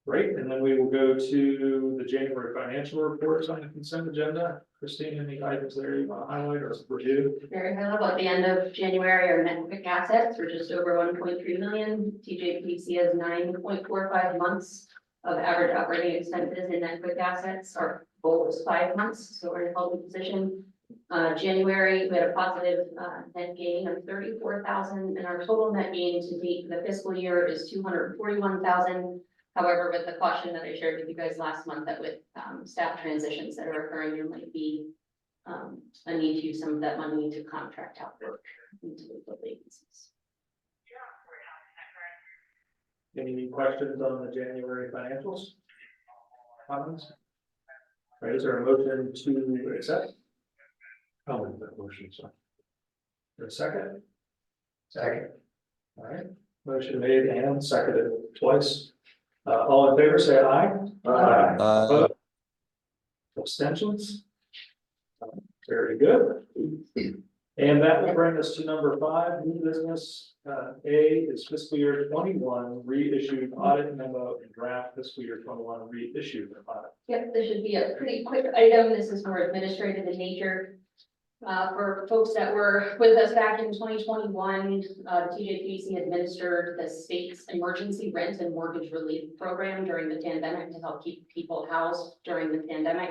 Great, and then we will go to the January financial reports on the consent agenda. Christine, any items there you want to highlight or review? Very high level, at the end of January, our net quick assets were just over 1.3 million. TJPDC has 9.45 months of average operating expenses in net quick assets. Our goal is 5 months, so we're in a healthy position. January, we had a positive net gain of 34,000, and our total net gain to date for the fiscal year is 241,000. However, with the caution that I shared with you guys last month, that with staff transitions that are occurring, there might be a need to use some of that money to contract out work into the vacancies. Any questions on the January financials? Comments? All right, is there a motion to accept? I'll make that motion, sir. For a second? Second. All right, motion made and seconded twice. All in favor, say aye. Aye. Opposed? Abstentions? Very good. And that will bring us to number 5, new business. A is fiscal year 21 reissued audit memo and draft fiscal year 21 reissued audit. Yep, this should be a pretty quick item. This is more administrative in nature. For folks that were with us back in 2021, TJPDC administered the state's emergency rent and mortgage relief program during the pandemic to help keep people housed during the pandemic.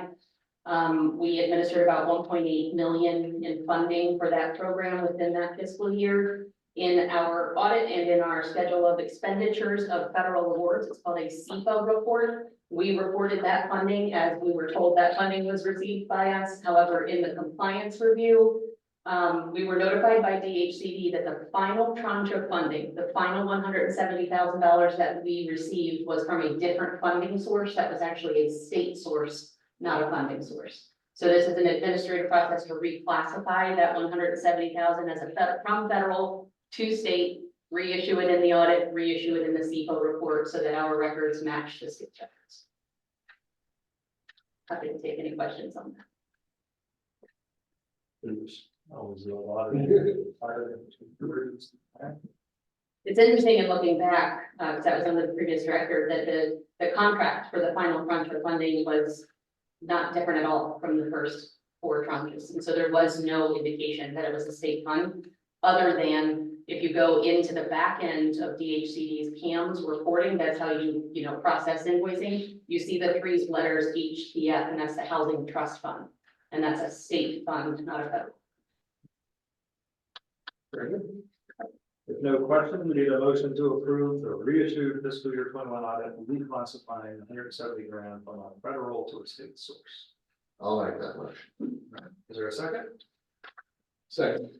We administered about 1.8 million in funding for that program within that fiscal year. In our audit and in our schedule of expenditures of federal awards, it's called a CFO report. We reported that funding as we were told that funding was received by us. However, in the compliance review, we were notified by DHCD that the final tranche of funding, the final $170,000 that we received was from a different funding source that was actually a state source, not a funding source. So this is an administrative process to reclassify that 170,000 as from federal to state, reissue it in the audit, reissue it in the CFO report so that our records match the state records. Happy to take any questions on that. There's always a lot of. It's interesting in looking back, because that was under the previous director, that the contract for the final tranche of funding was not different at all from the first 4 tranches. And so there was no indication that it was a state fund, other than if you go into the back end of DHCD's CAMS reporting, that's how you process invoicing. You see the 3 letters HTF, and that's the Housing Trust Fund. And that's a state fund, not a federal. Very good. If no questions, we need a motion to approve the reissued fiscal year 21 audit, reclassifying 170 grand from a federal to a state source. I'll make that motion. Is there a second? Second.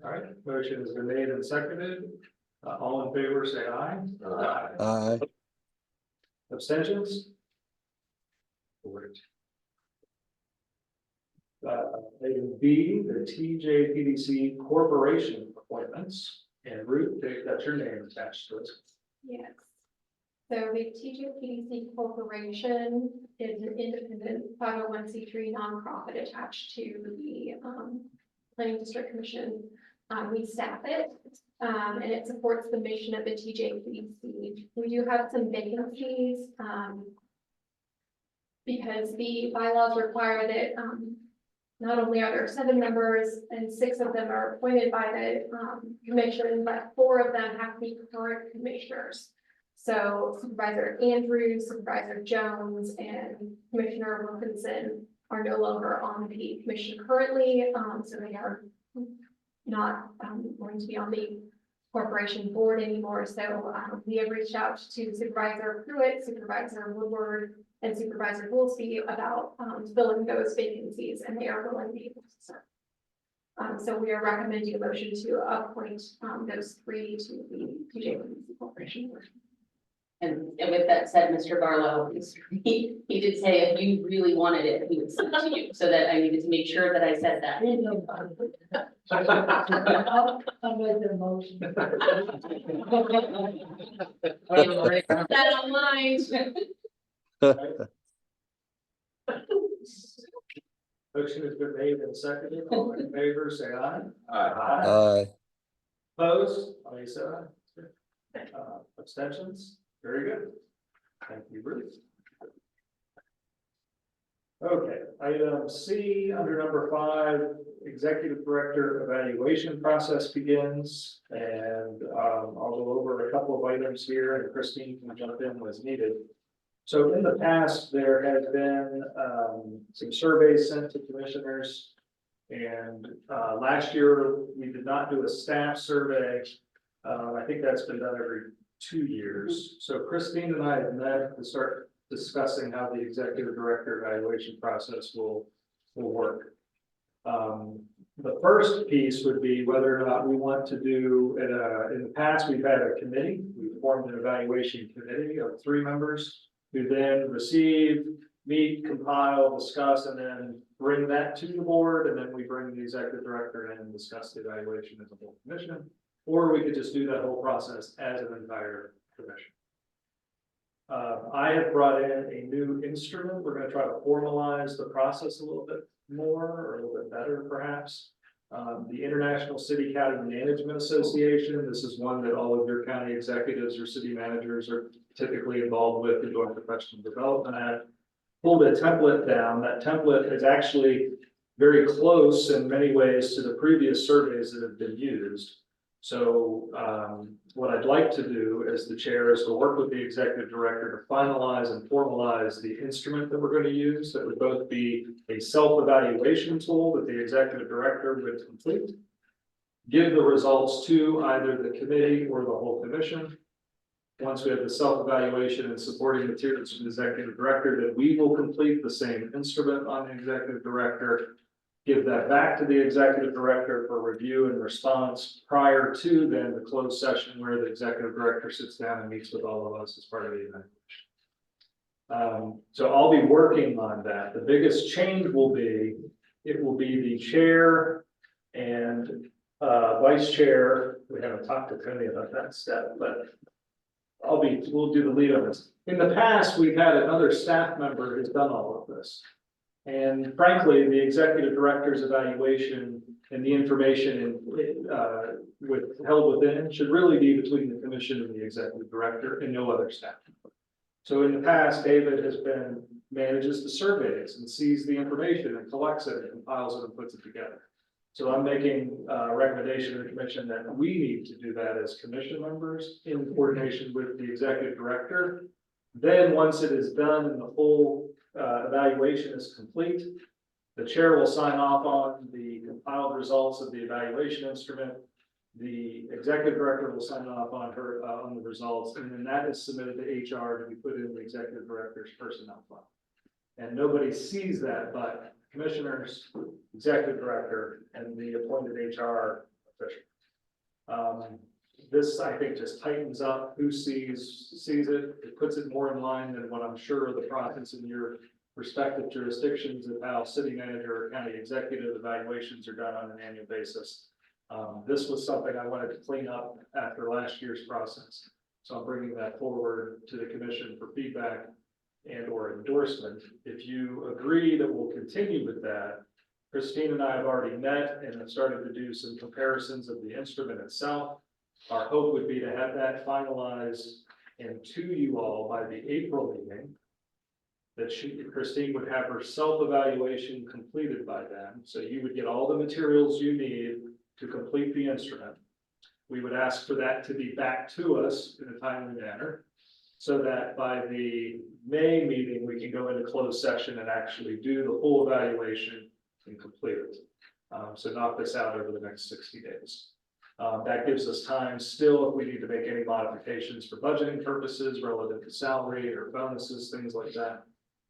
All right, motion has been made and seconded. All in favor, say aye. Aye. Abstentions? Great. Item B, the TJPDC corporation appointments, and Ruth, that's your name attached to it. Yes. So the TJPDC Corporation is an independent 501c3 nonprofit attached to the Planning District Commission. We staff it, and it supports the mission of the TJPDC. We do have some vacancies because the bylaws require that not only are there 7 members and 6 of them are appointed by the commission, but 4 of them have to be current commissioners. So Supervisor Andrews, Supervisor Jones, and Commissioner Wilkinson are no longer on the commission currently, so they are not going to be on the corporation board anymore. So we have reached out to Supervisor Pruitt, Supervisor Woodward, and Supervisor Woolsey about filling those vacancies, and they are willing to be able to serve. So we are recommending a motion to appoint those 3 to the TJPDC Corporation board. And with that said, Mr. Barlow, he did say if you really wanted it, he would send it to you, so that I needed to make sure that I said that. I'll make the motion. Put that on mine. Motion has been made and seconded. All in favor, say aye. Aye. Opposed? Say aye. Abstentions? Very good. Thank you, Bruce. Okay, item C, under number 5, executive director evaluation process begins. And I'll go over a couple of items here, and Christine can jump in as needed. So in the past, there has been some surveys sent to commissioners. And last year, we did not do a staff survey. I think that's been done every 2 years. So Christine and I have met to start discussing how the executive director evaluation process will work. The first piece would be whether or not we want to do, in the past, we've had a committee. We formed an evaluation committee of 3 members who then receive, meet, compile, discuss, and then bring that to the board. And then we bring the executive director in and discuss the evaluation as a whole commission. Or we could just do that whole process as an entire commission. I have brought in a new instrument. We're going to try to formalize the process a little bit more, or a little bit better, perhaps. The International City County Management Association. This is one that all of your county executives or city managers are typically involved with, the Joint Professional Development Act. Pulled a template down. That template is actually very close in many ways to the previous surveys that have been used. So what I'd like to do as the chair is to work with the executive director to finalize and formalize the instrument that we're going to use. That would both be a self-evaluation tool that the executive director would complete, give the results to either the committee or the whole commission. Once we have the self-evaluation and supporting materials from the executive director, that we will complete the same instrument on the executive director, give that back to the executive director for review and response prior to then the closed session where the executive director sits down and meets with all of us as part of the evaluation. So I'll be working on that. The biggest change will be, it will be the chair and vice chair. We haven't talked to Tony about that step, but we'll do the lead on this. In the past, we've had another staff member who's done all of this. And frankly, the executive director's evaluation and the information held within should really be between the commission and the executive director and no other staff. So in the past, David has manages the surveys and sees the information and collects it and compiles it and puts it together. So I'm making a recommendation to the commission that we need to do that as commission members in coordination with the executive director. Then once it is done and the full evaluation is complete, the chair will sign off on the compiled results of the evaluation instrument. The executive director will sign off on on the results, and then that is submitted to HR to be put in the executive director's personnel file. And nobody sees that but commissioners, executive director, and the appointed HR official. This, I think, just tightens up who sees it. It puts it more in line than what I'm sure the process in your respective jurisdictions of how city manager or county executive evaluations are done on an annual basis. This was something I wanted to clean up after last year's process. So I'm bringing that forward to the commission for feedback and or endorsement. If you agree that we'll continue with that, Christine and I have already met and have started to do some comparisons of the instrument itself. Our hope would be to have that finalized and to you all by the April meeting. That Christine would have her self-evaluation completed by then. So you would get all the materials you need to complete the instrument. We would ask for that to be back to us in a timely manner, so that by the May meeting, we can go into closed session and actually do the full evaluation and complete it. So knock this out over the next 60 days. That gives us time still, if we need to make any modifications for budgeting purposes relative to salary or bonuses, things like that.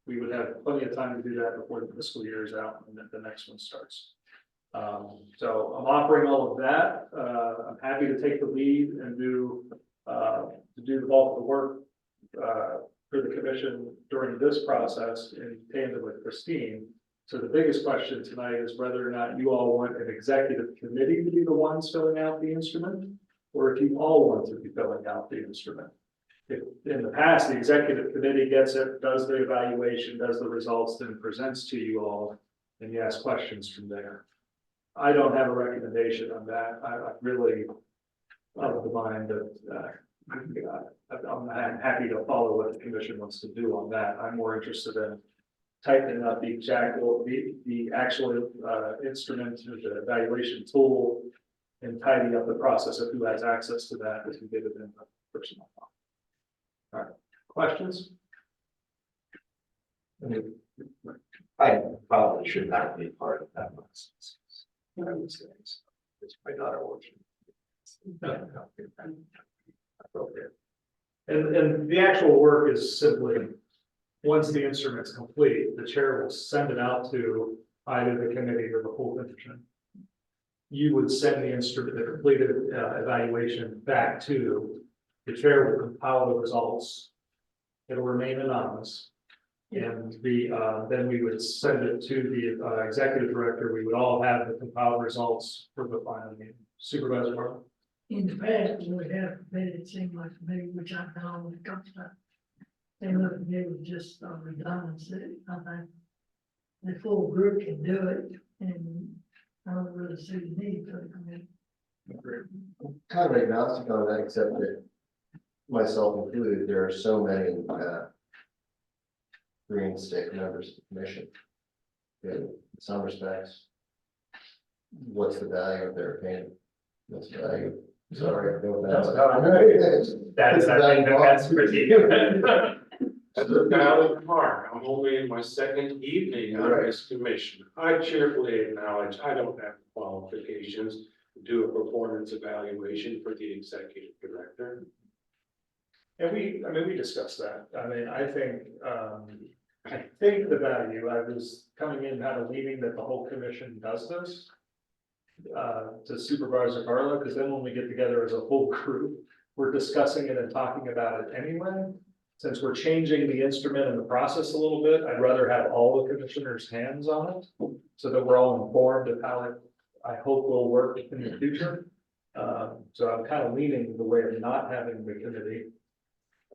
We would have plenty of time to do that before the fiscal year is out and the next one starts. So I'm offering all of that. I'm happy to take the lead and do the bulk of the work for the commission during this process in tandem with Christine. So the biggest question tonight is whether or not you all want an executive committee to be the ones filling out the instrument, or if you all want to be filling out the instrument. If in the past, the executive committee gets it, does the evaluation, does the results, then presents to you all, and you ask questions from there. I don't have a recommendation on that. I really of the mind that I'm happy to follow what the commission wants to do on that. I'm more interested in tightening up the actual instrument, the evaluation tool, and tidying up the process of who has access to that as we get it in the personnel file. All right, questions? I probably should not be part of that process. I would say so. It's my daughter watching. Appropriate. And the actual work is simply, once the instrument's complete, the chair will send it out to either the committee or the whole commission. You would send the instrument, the completed evaluation back to the chair, will compile the results. It'll remain anonymous. And then we would send it to the executive director. We would all have the compiled results for the final meeting. Supervisor Marlin? In the past, we have made it seem like to me, which I've done all the comes to. They look at me with just redundancy. I think the full group can do it, and I don't really see the need for the committee. Kind of agnostic on that, except that myself included, there are so many Greene State members of the commission. In some respects, what's the value of their opinion? What's the value? Sorry, I feel bad. That's pretty good. That's a valid remark. I'm only in my second evening on this commission. I cheerfully acknowledge I don't have the qualifications to do a performance evaluation for the executive director. And we discussed that. I think the value, I was coming in, had a meeting that the whole commission does this. To Supervisor Barlow, because then when we get together as a whole group, we're discussing it and talking about it anyway. Since we're changing the instrument and the process a little bit, I'd rather have all the commissioners' hands on it, so that we're all informed of how it, I hope, will work in the future. So I'm kind of leaning the way of not having the committee.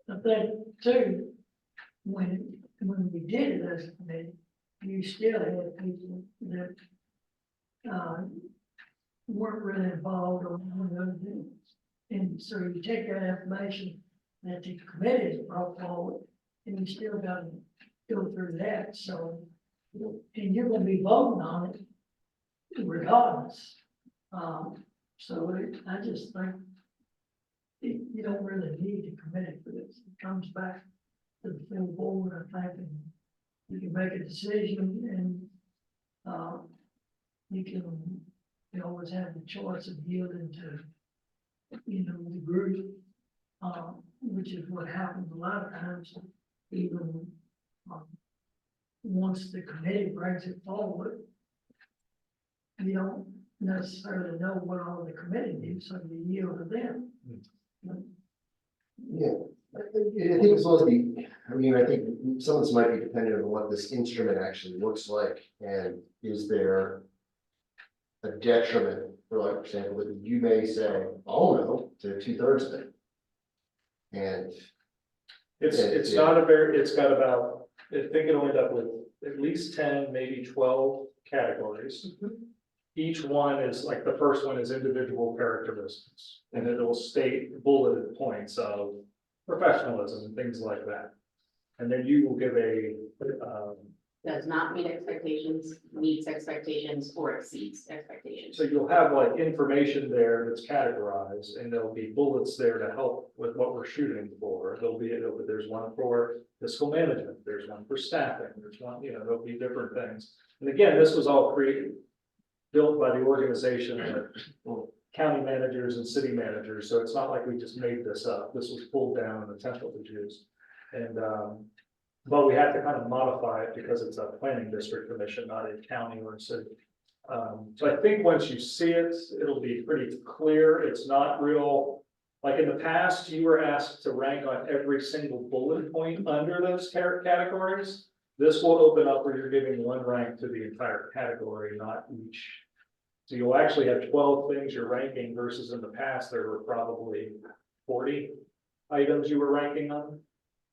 I think too, when we did it as a committee, you still had people that weren't really involved on one of those things. And so you take that information that the committee has brought forward, and you still got to go through that. So, and you're going to be voting on it regardless. I just think you don't really need a committee for this. It comes back to the full board, I think, and you can make a decision, and you always have the choice of yielding to you know, the group, which is what happens a lot of times, even, once the committee brings it forward, you don't necessarily know what all the committee needs, so you yield to them. Yeah, I think it's supposed to be, I mean, I think some of this might be dependent on what this instrument actually looks like, and is there a detriment, for like, for example, that you may say, oh no, to 2/3 of it. And It's not a very, it's got about, I think it'll end up with at least 10, maybe 12 categories. Each one is like, the first one is individual characteristics, and it'll state bulleted points of professionalism and things like that. And then you will give a, Does not meet expectations, meets expectations, or exceeds expectations. so you'll have like information there that's categorized, and there'll be bullets there to help with what we're shooting for. There's one for fiscal management, there's one for staffing, there's one, you know, there'll be different things. And again, this was all built by the organization of county managers and city managers, so it's not like we just made this up. This was pulled down in the template we used. And, but we have to kind of modify it because it's a planning district commission, not a county or a city. So I think once you see it, it'll be pretty clear. It's not real, like in the past, you were asked to rank on every single bullet point under those categories. This will open up where you're giving one rank to the entire category, not each. So you'll actually have 12 things you're ranking versus in the past, there were probably 40 items you were ranking on.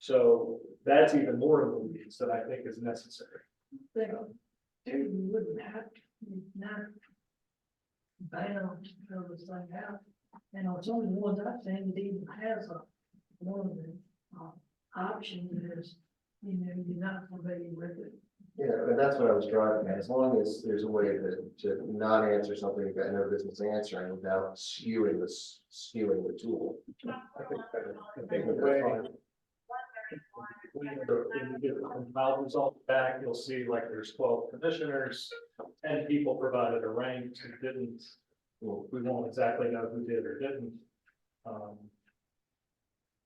So that's even more in the weeds that I think is necessary. You wouldn't have to, not bound to fill this thing out. And it's only one that thing that even has one of the options is, you know, you're not familiar with it. yeah, and that's what I was driving at. As long as there's a way to not answer something you've got no business answering without skewing the tool. I think that's fine. When you get the compiled results back, you'll see like there's 12 commissioners, 10 people provided a rank who didn't. Well, we won't exactly know who did or didn't.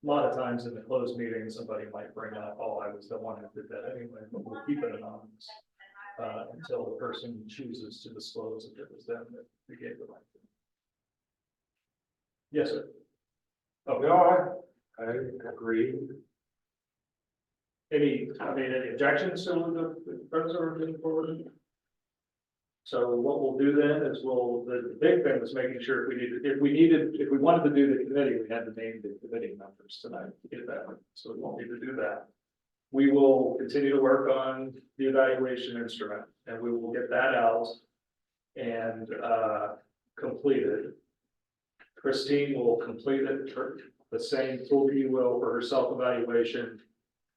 A lot of times in the closed meeting, somebody might bring up, oh, I was the one who did that anyway, but we'll keep it anonymous. Until the person chooses to disclose if it was them that we gave the rank to. Yes, sir. Oh, No, I agree. Any objections to the president moving forward? So what we'll do then is the big thing was making sure if we wanted to do the committee, we had to name the committee members tonight to get that. So we won't need to do that. We will continue to work on the evaluation instrument, and we will get that out and completed. Christine will complete it, the same tool you will for her self-evaluation.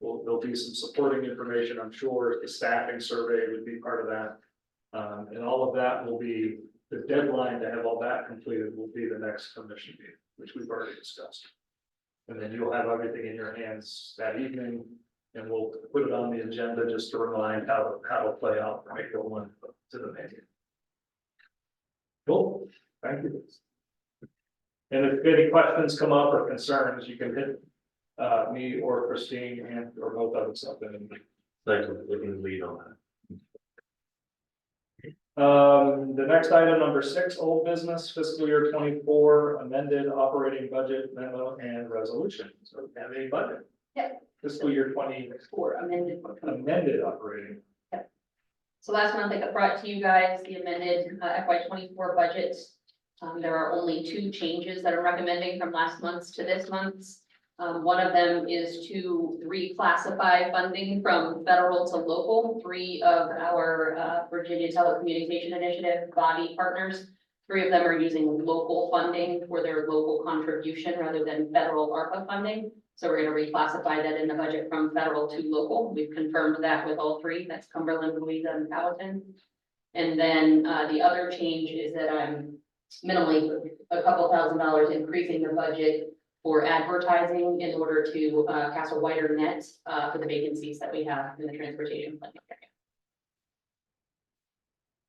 There'll be some supporting information, I'm sure. The staffing survey would be part of that. And all of that will be, the deadline to have all that completed will be the next commission meeting, which we've already discussed. And then you'll have everything in your hands that evening, and we'll put it on the agenda just to remind how to play out from April 1 to the meeting. Cool, thank you. And if any questions come up or concerns, you can hit me or Christine and or both of us up in. Thank you, we can lead on that. The next item, number 6, old business, fiscal year 24 amended operating budget memo and resolution. So we have a budget. Yep. Fiscal year 24 amended operating. Yep. So last month I brought to you guys the amended FY24 budget. There are only 2 changes that I'm recommending from last month's to this month's. One of them is to reclassify funding from federal to local. 3 of our Virginia Telecommunication Initiative body partners, 3 of them are using local funding for their local contribution rather than federal ARPA funding. So we're going to reclassify that in the budget from federal to local. We've confirmed that with all 3. That's Cumberland, Louisa, and Powhatan. And then the other change is that I'm minimally a couple $1,000s increasing the budget for advertising in order to cast a wider net for the vacancies that we have in the transportation planning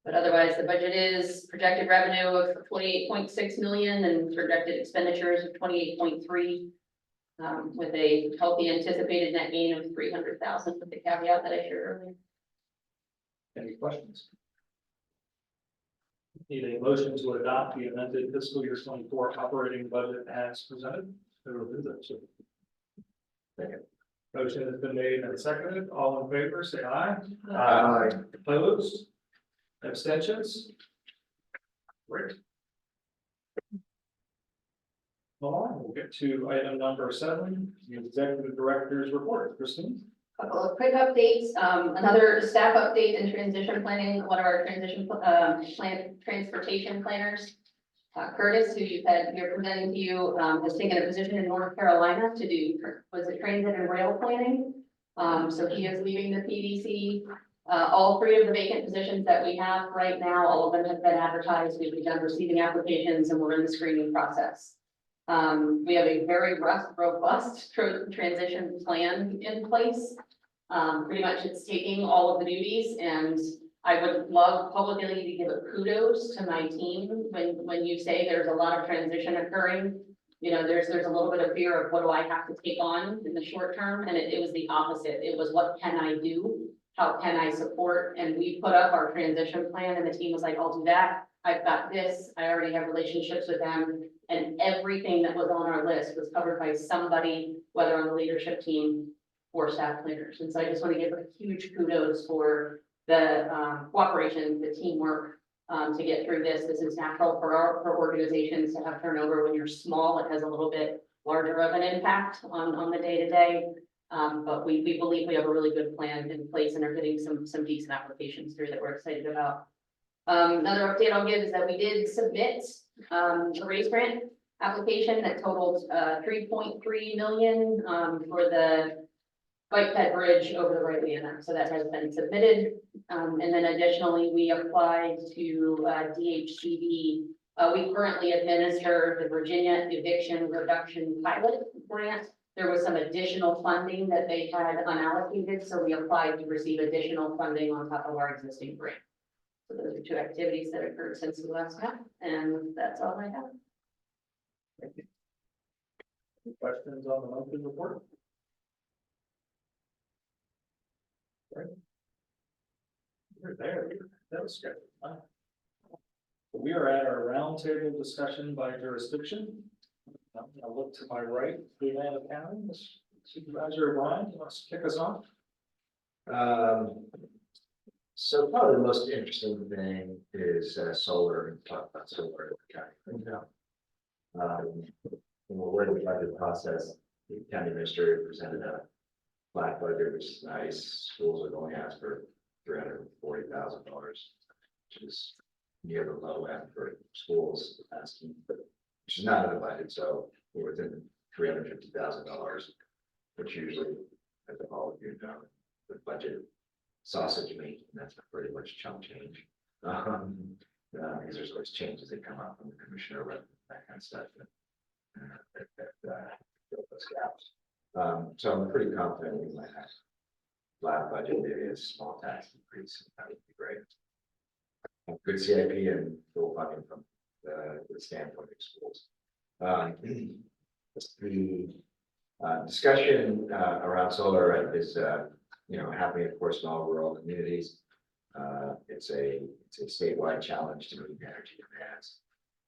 But otherwise, the budget is projected revenue of 28.6 million and projected expenditures of 28.3. With a healthy anticipated net gain of 300,000 with the caveat that I shared earlier. Any questions? Need a motion to adopt the amended fiscal year 24 operating budget as presented. Who will do that? Second. Motion has been made and seconded. All in favor, say aye. Aye. Opposed? Abstentions? Great. We'll get to item number 7, the executive director's report. Christine? Couple of quick updates, another staff update in transition planning, one of our transition transportation planners. Curtis, who you've had here presenting to you, has taken a position in North Carolina to do, was it transit and rail planning? So he is leaving the PDC. All 3 of the vacant positions that we have right now, all of them have been advertised. We've begun receiving applications and we're in the screening process. We have a very robust transition plan in place. Pretty much it's taking all of the duties, and I would love publicly to give a kudos to my team when you say there's a lot of transition occurring. You know, there's a little bit of fear of what do I have to take on in the short term, and it was the opposite. It was what can I do? How can I support? And we put up our transition plan, and the team was like, I'll do that. I've got this. I already have relationships with them. And everything that was on our list was covered by somebody, whether on the leadership team or staff planners. And so I just want to give a huge kudos for the cooperation, the teamwork to get through this. This is natural for organizations to have turnover. When you're small, it has a little bit larger of an impact on the day-to-day. But we believe we have a really good plan in place and are getting some decent applications through that we're excited about. Another update I'll give is that we did submit a raise grant application that totaled 3.3 million for the bike ped bridge over the Louisa. So that has been submitted. And then additionally, we applied to DHCD. We currently administer the Virginia Eviction Reduction Pilot Grant. There was some additional funding that they had unallocated, so we applied to receive additional funding on top of our existing grant. So those are 2 activities that occurred since the last time, and that's all I have. Thank you. Any questions on the monthly report? Right. You're there. That was good. Wow. We are at our roundtable discussion by jurisdiction. I'll look to my right, Fluvanna County, Supervisor O'Brien, you want to kick us off? So probably the most interesting thing is solar, and talk about solar in the county right now. When we're working through the process, the county administrator presented a flat budget, which is nice. Schools are going to ask for $340,000, which is near the low end for schools asking, which is not in the budget. So we're within $350,000, which usually, as all of you know, the budget sausage meat, and that's pretty much chump change. Because there's always changes that come up from the commissioner, that kind of stuff. That fill those gaps. So I'm pretty confident we might have flat budget, maybe a small tax increase. That would be great. Good CIP and full funding from the standpoint of schools. The discussion around solar is happening, of course, in all rural communities. It's a statewide challenge to meet energy demands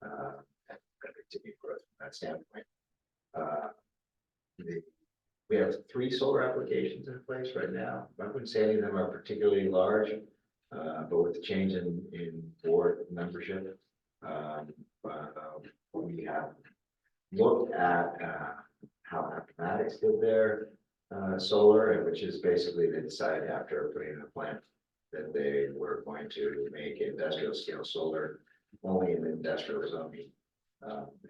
and continued growth from that standpoint. We have 3 solar applications in place right now. I wouldn't say any of them are particularly large, but with the change in board membership, we have looked at how Appomattox did their solar, which is basically they decided after putting in a plant that they were going to make industrial scale solar only in industrial zoning.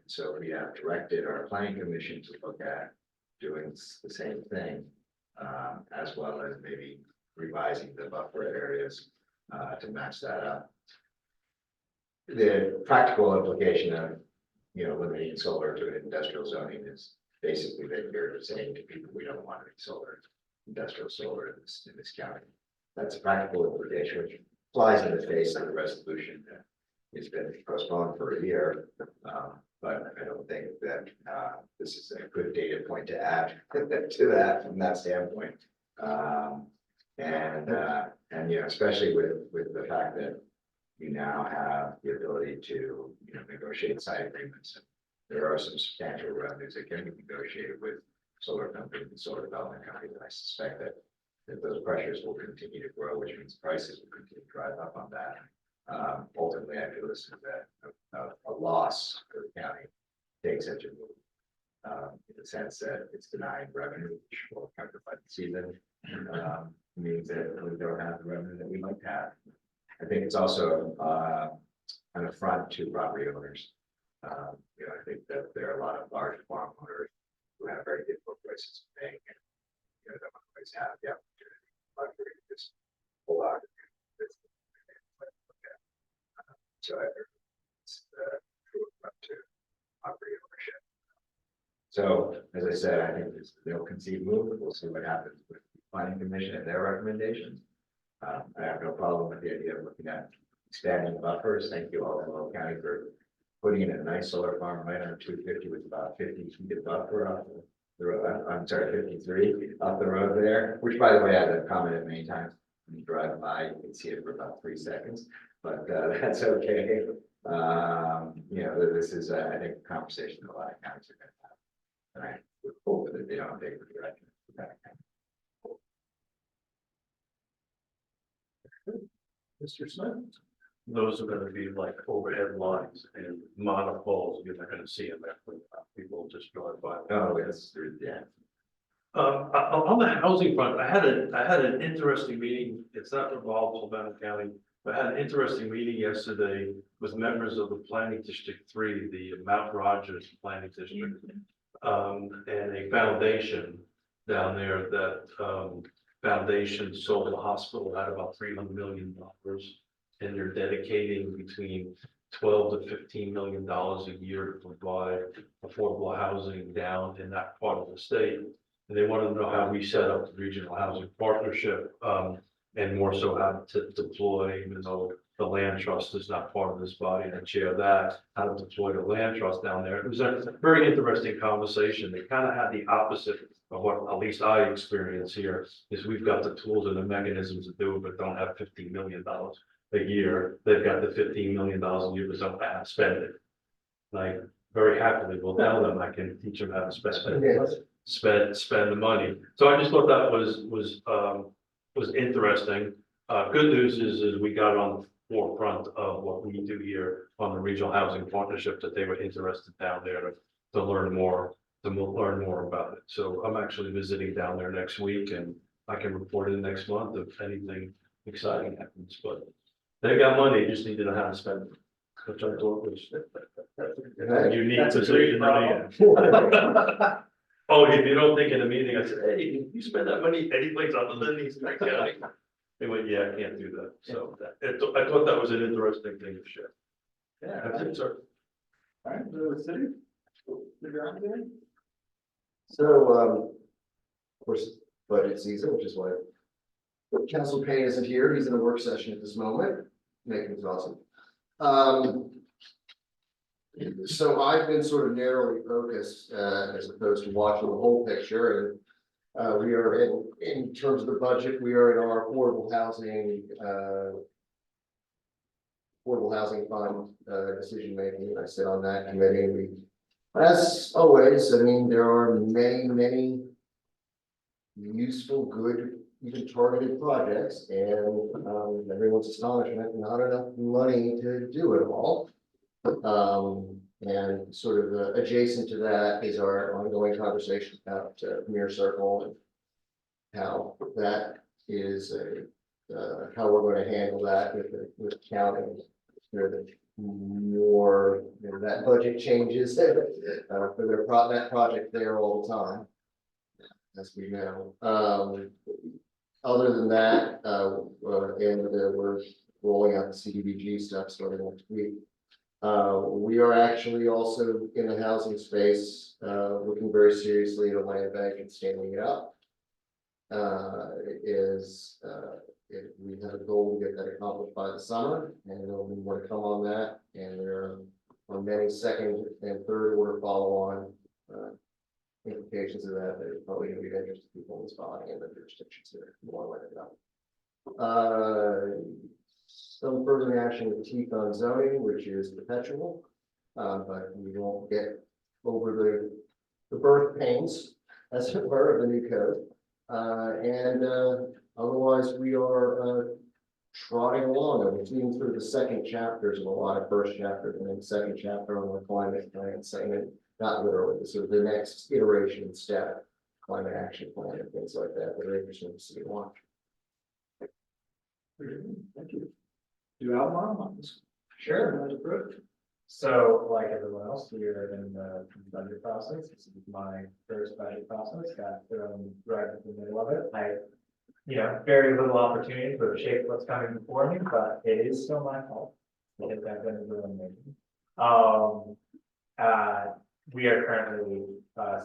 So we have directed our planning commission to look at doing the same thing, as well as maybe revising the buffer areas to match that up. The practical implication of limiting solar to an industrial zoning is basically that you're saying to people we don't want any solar, industrial solar in this county. That's a practical implication, flies in the face of the resolution that it's been postponed for a year. But I don't think that, this is a good data point to add to that from that standpoint. And, you know, especially with the fact that you now have the ability to, you know, negotiate side agreements. There are some substantial revenues that can be negotiated with solar companies and solar development companies. And I suspect that those pressures will continue to grow, which means prices will continue to drive up on that. Ultimately, I feel this is a loss for the county to take such a move. In the sense that it's denying revenue, which will come to the season, means that we don't have the revenue that we might have. I think it's also an affront to property owners. You know, I think that there are a lot of large farm owners who have very difficult prices of paying, and you know, don't always have the opportunity to just pull out. So it's true up to property ownership. So as I said, I think they'll concede move. We'll see what happens with the planning commission and their recommendations. I have no problem with the idea of looking at expanding the buffers. Thank you, Albemarle County, for putting in a nice solar farm right on 250 with about 50 feet of buffer off the road. I'm sorry, 53 off the road there, which by the way, I've commented many times. When you drive by, you can see it for about 3 seconds, but that's okay. You know, this is, I think, a conversation that a lot of counties are going to have. And I would hope that they don't take the direction of that. Mr. Smith? Those are gonna be like overhead lines and monopoles, you're not gonna see them after people just drive by. Oh, yes, yeah. On the housing front, I had an interesting meeting. It's not involved Fluvanna County, but I had an interesting meeting yesterday with members of the Planning District 3, the Mount Rogers Planning District. And a foundation down there that foundation sold the hospital at about $300 million. And they're dedicating between $12 to $15 million a year to provide affordable housing down in that part of the state. And they want to know how we set up the regional housing partnership, and more so how to deploy, even though the land trust is not part of this body, and I chair that, how to deploy the land trust down there. It was a very interesting conversation. They kind of had the opposite of what at least I experience here, is we've got the tools and the mechanisms to do it, but don't have $50 million a year. They've got the $15 million a year, but don't know how to spend it. Like, very happily will tell them I can teach them how to spend it. Spend the money. So I just thought that was interesting. Good news is we got on the forefront of what we do here on the regional housing partnership, that they were interested down there to learn more about it. So I'm actually visiting down there next week, and I can report in next month if anything exciting happens. But they got money, just need to know how to spend it, which I thought was a unique position. Oh, if you don't think in a meeting, I said, hey, you spend that money any place other than these county? They went, yeah, I can't do that. So I thought that was an interesting thing to share. Yeah. That's it, sir. All right, the city. So, of course, budget season, which is why Council Payne isn't here. He's in a work session at this moment, making it awesome. So I've been sort of narrowly focused, as opposed to watching the whole picture. And we are in terms of the budget, we are in our affordable housing fund decision making. I sit on that committee. And we, as always, I mean, there are many useful, good, even targeted projects, and everyone's astonishment, not enough money to do it all. And sort of adjacent to that is our ongoing conversation about Premier Circle and how that is how we're going to handle that with county. More, you know, that budget changes for that project there all the time, as we know. Other than that, we're rolling out the CDBG stuff starting next week. We are actually also in the housing space, looking very seriously at a land bank and standing it up. we have a goal to get that accomplished by the summer, and there'll be more to come on that, and there are many second and third order follow-on implications of that are probably going to be of interest to people in this body and the jurisdictions that are more likely about. Some further action with teeth on zoning, which is perpetual, but we won't get over the birth pains, as it were, of the new code. Otherwise, we are trotting along, and we're seeing through the second chapters of a lot of first chapters, and then second chapter on the climate plan, saying not literally, sort of the next iteration step, climate action plan and things like that are interesting to see and watch. Thank you. Do Albemarle on this? Sure. So like everyone else, we are in the budget process. This is my first budget process, got thrown right in the middle of it. Very little opportunity to shape what's coming before me, but it is still my fault. Because I've been really making. We are currently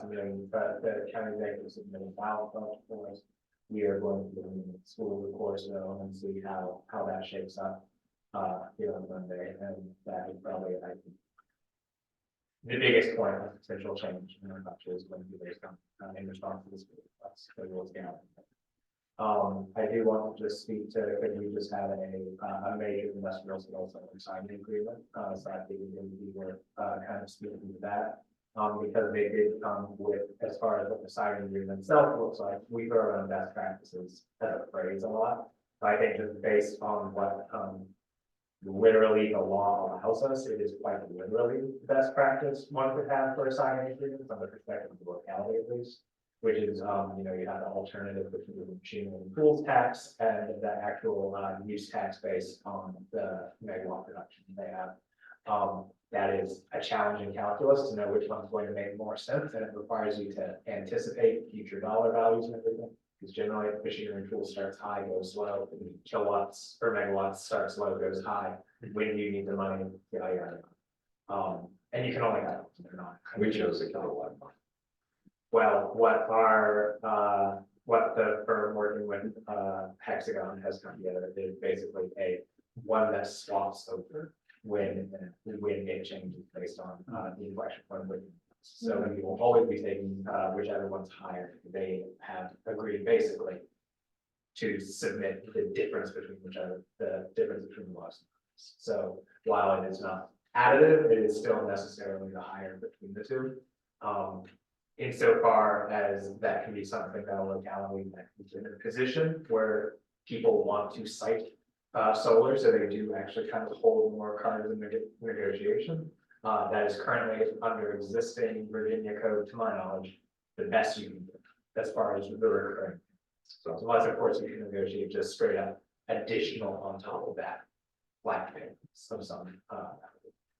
submitting, the county executive submitting ballot budget for us. We are going to the school, of course, though, and see how that shapes up here on Monday, and that is probably, I think, the biggest point of potential change in our budget is going to be based on in response to this. I do want to just speak to, because we just had a major industrial sales signing agreement, so I think we were kind of speaking to that. Because they did come with, as far as what the signing agreement itself looks like, we throw around best practices as a phrase a lot. So I think just based on what literally the law allows us, it is quite literally the best practice one could have for a signing agreement from the perspective of the locality at least, which is, you have the alternative between the machinery and tools tax and the actual use tax based on the megawatt production they have. That is a challenging calculus to know which one's going to make more sense, and it requires you to anticipate future dollar values and everything. Because generally, machinery and tools starts high, goes slow, kilowatts or megawatts starts low, goes high. When you need the money, and you can only have it, they're not. We chose a kilowatt. Well, what the firm working with Hexagon has come together is basically one that swaps over when it changes based on the inflection point. So you will always be taking whichever one's higher. They have agreed basically to submit the difference between the loss. So while it is not additive, it is still necessarily the higher between the two. Insofar as that can be something that a locality that is in a position where people want to cite solar, so they do actually kind of hold more cards in the negotiation. That is currently under existing Virginia code, to my knowledge, the best you can do as far as the recurring. So unless of course you can negotiate just straight up additional on top of that flat payments of some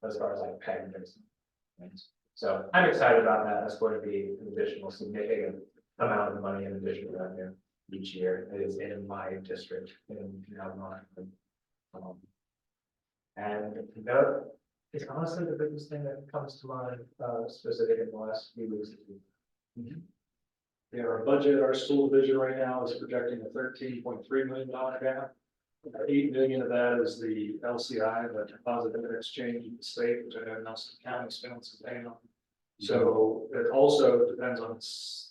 as far as like peg based. So I'm excited about that. That's going to be an additional significant amount of money in additional revenue each year. It is in my district in Albemarle. And it's honestly the biggest thing that comes to mind specific in the last few weeks. Yeah, our budget, our school division right now is projecting a $13.3 million gap. 8 million of that is the LCI, the deposit exchange in the state, which I know Nelson County spends a paying on. So it also depends on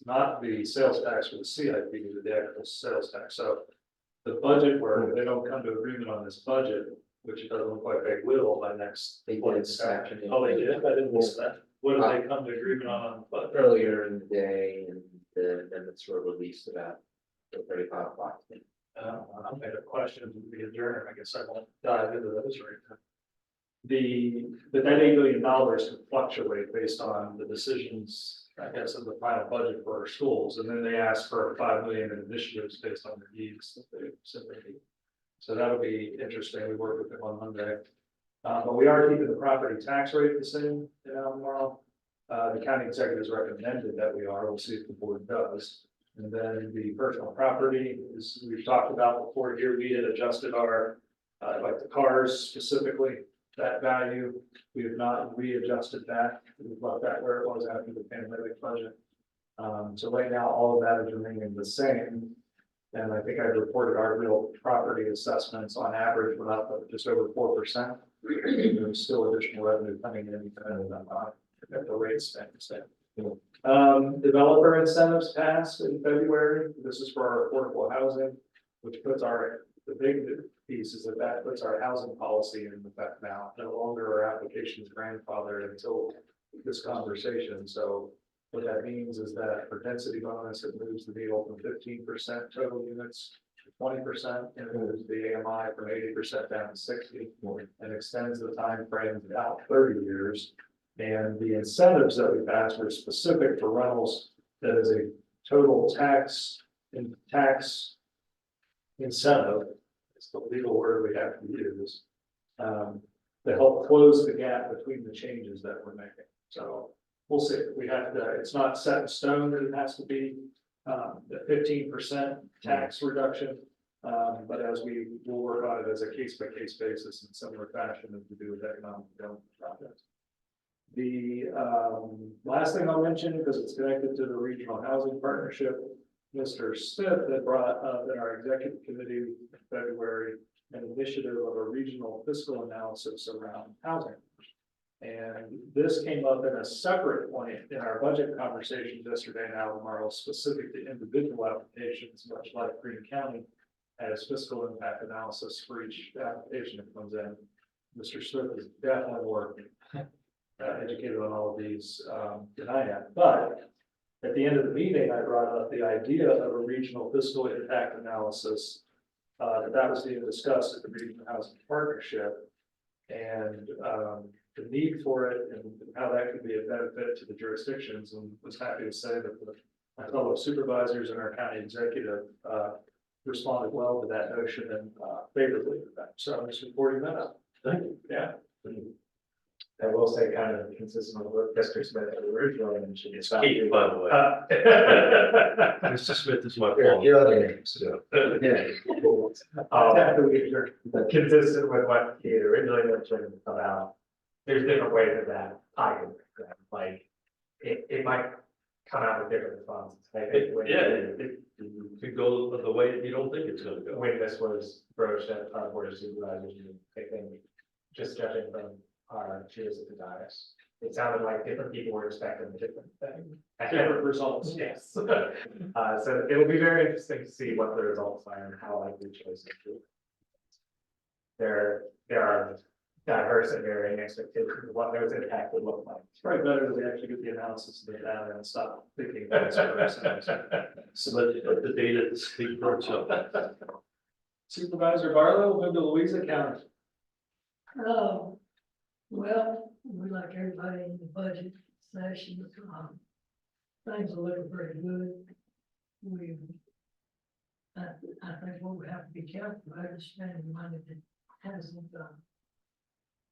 not the sales tax for the CIP, but the actual sales tax. So the budget where they don't come to agreement on this budget, which it doesn't look like they will by next. They did this afternoon. Oh, they did? I didn't miss that. What did they come to agreement on the budget? Earlier in the day, and then it's sort of released about 35 o'clock. I made a question to the adjourner. I guess I won't dive into those right now. That $8 million can fluctuate based on the decisions, I guess, of the final budget for our schools, and then they ask for $5 million in initiatives based on their needs that they said they need. So that'll be interesting. We work with them on Monday, but we are keeping the property tax rate the same in Albemarle. The county executives recommended that we are. We'll see if the board does. And then the personal property, as we've talked about before here, we had adjusted our, like the cars specifically, that value. We have not readjusted that. We've left that where it was after the pandemic budget. So right now, all of that is remaining the same. And I think I reported our real property assessments on average went up just over 4%. There's still additional revenue coming in at the rate staying. Developer incentives passed in February. This is for our affordable housing, which puts the big piece is that puts our housing policy in effect now. No longer our applications grandfathered until this conversation. So what that means is that for density bonus, it moves the needle from 15% total units to 20%, and it moves the AMI from 80% down to 60%, and extends the time frame out 30 years. And the incentives that we passed were specific for rentals. That is a total tax incentive. It's the legal word we have to use to help close the gap between the changes that we're making. So we'll see. We have to. It's not set in stone that it has to be the 15% tax reduction. But as we will work on it as a case by case basis in similar fashion as we do with economic development projects. The last thing I'll mention, because it's connected to the regional housing partnership, Mr. Smith had brought up in our executive committee in February an initiative of a regional fiscal analysis around housing. And this came up in a separate point in our budget conversations yesterday in Albemarle, specific to individual applications, much like Greene County has fiscal impact analysis for each application that comes in. Mr. Smith is definitely working. Educated on all of these than I am, but at the end of the meeting, I brought up the idea of a regional fiscal impact analysis that was being discussed at the Regional Housing Partnership, and the need for it and how that could be a benefit to the jurisdictions. And was happy to say that my fellow supervisors and our county executive responded well to that notion and favorably to that. So I'm just reporting that up. Thank you. Yeah. I will say, kind of consistent with what Mr. Smith originally mentioned. It's Keith, by the way. Mr. Smith is my fault. Your other names. Consistent with what he had originally mentioned about, there's different ways that I can, like, it might come out with different responses. I think when- It could go the way you don't think it's gonna go. when this was broached at our board of supervisors, I think, just judging from our cheers at the dais, it sounded like different people were expecting a different thing. Different results. Yes. So it'll be very interesting to see what the results are and how likely choices do. There are diverse and varying expectations of what those impacts would look like. It's probably better that we actually get the analysis of the data and stop thinking about it for ourselves. So let the data speak for itself. Supervisor Barlow, move to Louisa County. Well, we like everybody in the budget session, things are looking pretty good. I think what we have to be careful about is spending money that hasn't,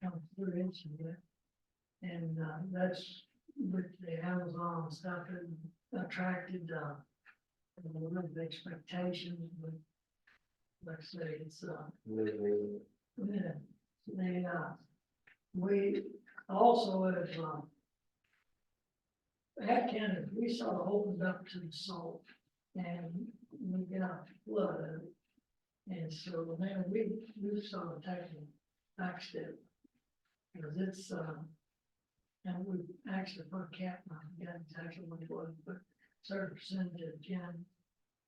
come through into yet. And, that's with the Amazon stuff that attracted, a lot of expectations, but like I say, it's, yeah, we also have, at Canada, we sort of opened up to the salt and we got a flood of it. And so then we sort of taken a back step. Because it's, and we actually put a cap on, I forgot exactly what it was, but certain percentage of Jan,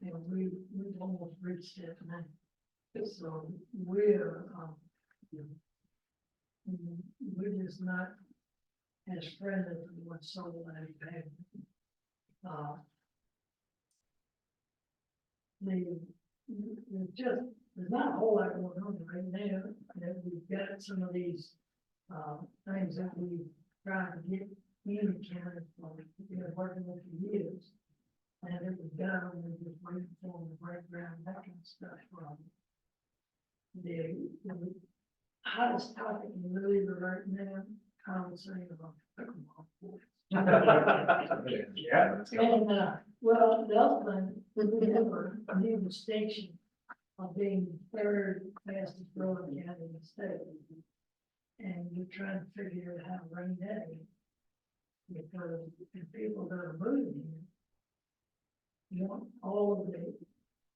and we've almost reached it now. So we're just not as friendly to what solar has been. There's not a whole lot going on right now, and we've got some of these things that we try to get in the county for, working with the years. And it was done, we're just waiting for them to break ground, that kind of stuff from. The hottest topic in Louisa right now, I would say about pickleball. Yeah. And, well, the other thing, we have a new distinction of being third fastest growing county in the state. And we're trying to figure out how to bring that in. Because if people that are moving here, you want all of the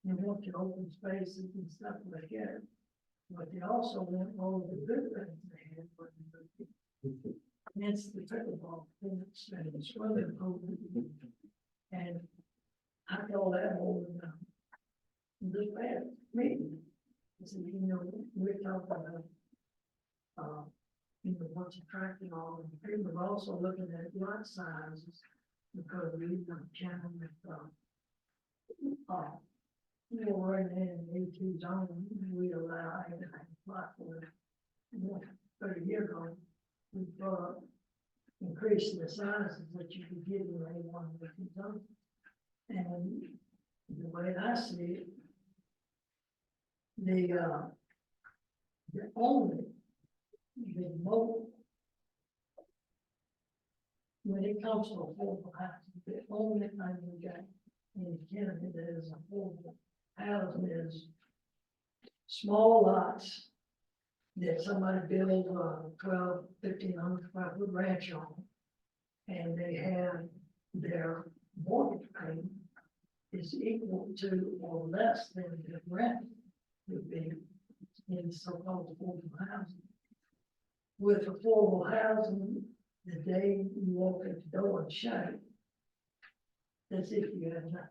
They want your open spaces and stuff like that. But they also want all of the good things they had. for the- Hence the pickleball courts and the swimming pool. And I call that whole, this bad, meeting. So, you know, we're talking about, you know, what's attracting all, and people are also looking at lot sizes. Because we have a channel with, you know, right now in A2 zone, we allow a lot for it. 30 years ago, we increased the sizes that you could get in A1 with the zone. And the way I see it, the only, the most, when it comes to affordable housing, the only thing we got in Canada that is affordable housing is small lots that somebody builds a 1,200, 1,500 foot ranch on. And they have their mortgage payment is equal to or less than the rent would be in so-called affordable housing. With affordable housing, the day you walk in the door and shut it, that's if you have nothing.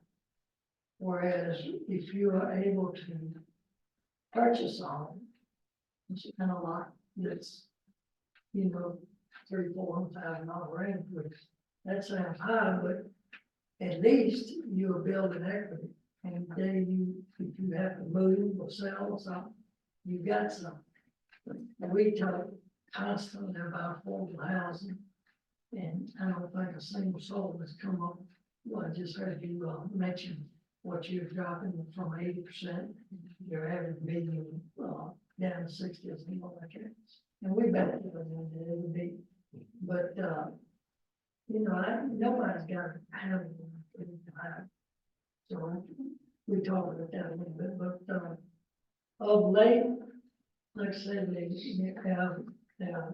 Whereas if you are able to purchase on, it's kind of like that's, you know, $300,000-400,000 range, which that sounds high, but at least you're building equity. And then you, if you have to move or sell or something, you got something. And we talk constantly about affordable housing. And I don't think a single soul has come up. Well, I just heard you mention what you're dropping from 80%. You're having median down to 60 or something like that. And we benefit from that every day. But you know, nobody's got to have it. So we talk about that a little bit, but of late, like I said, they have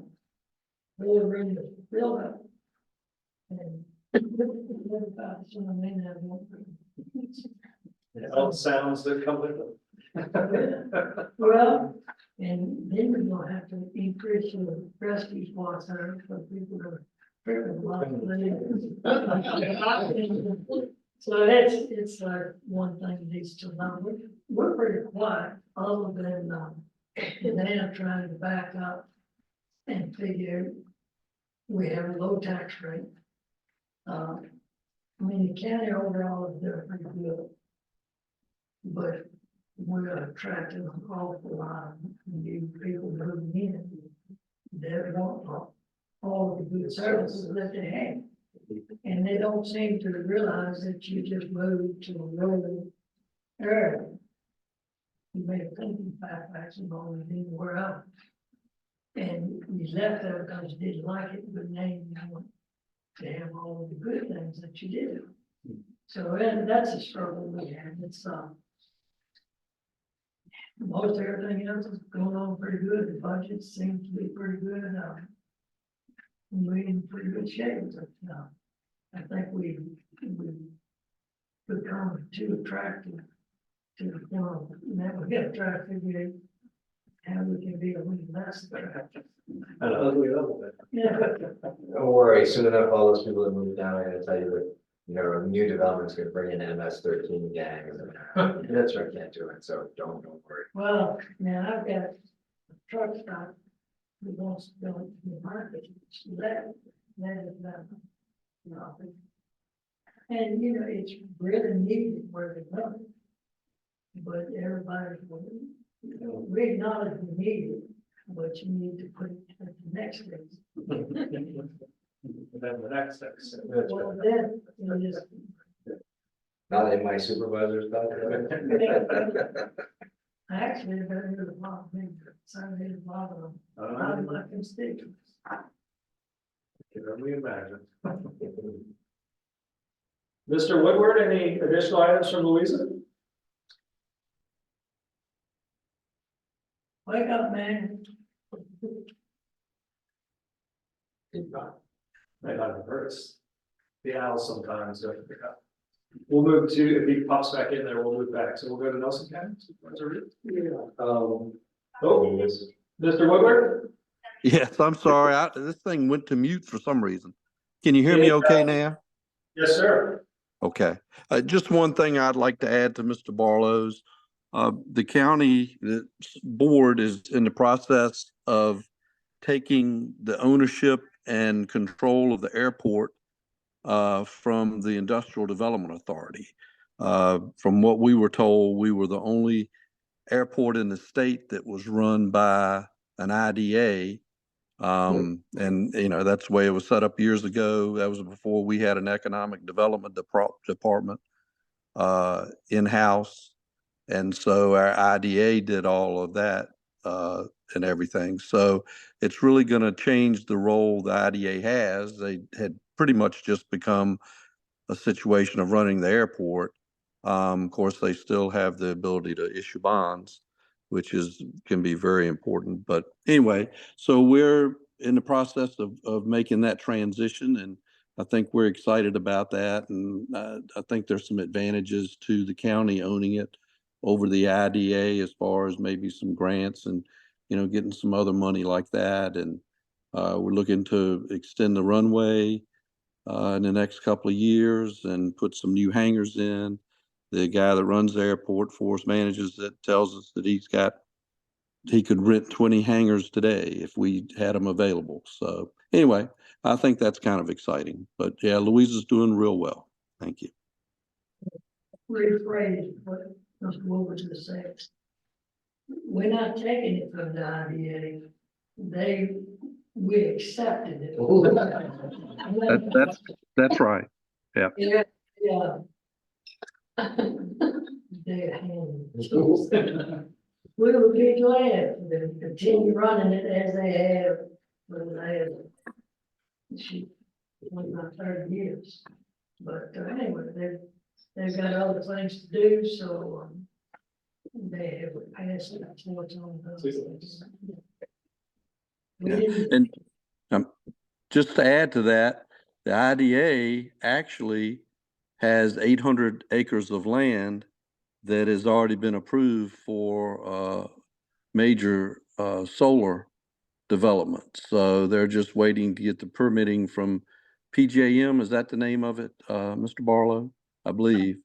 really ready to build up. And about some of them have one. All the sounds that come with it. Well, and then we're gonna have to increase the rescue spots there for people to fairly lot. So it's like one thing needs to know. We're pretty quiet, other than them trying to back up and figure we have a low tax rate. I mean, the county overall is doing pretty good. But we're attracting an awful lot of new people moving in. They want all the good services that they have. And they don't seem to realize that you just moved to a rural area. You may have come from Fairfax and all and anywhere else. And you left there because you didn't like it, but now you want to have all of the good things that you did. So and that's a struggle we have. It's most everything else is going on pretty good. The budget seems to be pretty good. We're in pretty good shape. But, I think we become too attractive to the point that we got to try to figure out how we can be a little less attractive. An ugly level bit. Yeah. Don't worry, soon enough, all those people that move down are gonna tell you that, you know, a new development's gonna bring in MS-13 gangs. And that's right, can't do it, so don't worry. Well, now I've got a truck stop that wants to go into the market. That is that. And you know, it's really needed where they go. But everybody's, you know, we acknowledge we need it, but you need to put it at the next stage. Then the next section. Well, then, you just, Not in my supervisor's budget. actually, better hear the problem, Sunday, the problem, a lot of my constituents. Can only imagine. Mr. Woodward, any additional items from Louisa? Wake up, man. May not have hurts. The owls sometimes don't pick up. We'll move to, if he pops back in there, we'll move back. So we'll go to Nelson County. Oh, Mr. Woodward? Yes, I'm sorry. This thing went to mute for some reason. Can you hear me okay now? Yes, sir. Okay. Just one thing I'd like to add to Mr. Barlow's. The county, the board is in the process of taking the ownership and control of the airport from the Industrial Development Authority. From what we were told, we were the only airport in the state that was run by an IDA. And that's the way it was set up years ago. That was before we had an economic development department in-house. And so our IDA did all of that and everything. So it's really going to change the role the IDA has. They had pretty much just become a situation of running the airport. Of course, they still have the ability to issue bonds, which can be very important. But anyway, so we're in the process of making that transition, and I think we're excited about that. And I think there's some advantages to the county owning it over the IDA as far as maybe some grants and, getting some other money like that. And we're looking to extend the runway in the next couple of years and put some new hangars in. The guy that runs the airport for us, manages it, tells us that he could rent 20 hangars today if we had them available. So anyway, I think that's kind of exciting. But yeah, Louisa's doing real well. Thank you. Rephrase what Mr. Woodward just said. We're not taking it from the IDA. We accepted it. That's right. Yeah. Yeah, yeah. They're handling it. We would be glad for them to continue running it as they have for the last 30 years. But anyway, they've got other things to do, so they have passed it. That's what's on those. And just to add to that, the IDA actually has 800 acres of land that has already been approved for major solar development. So they're just waiting to get the permitting from PJM. Is that the name of it, Mr. Barlow? I believe.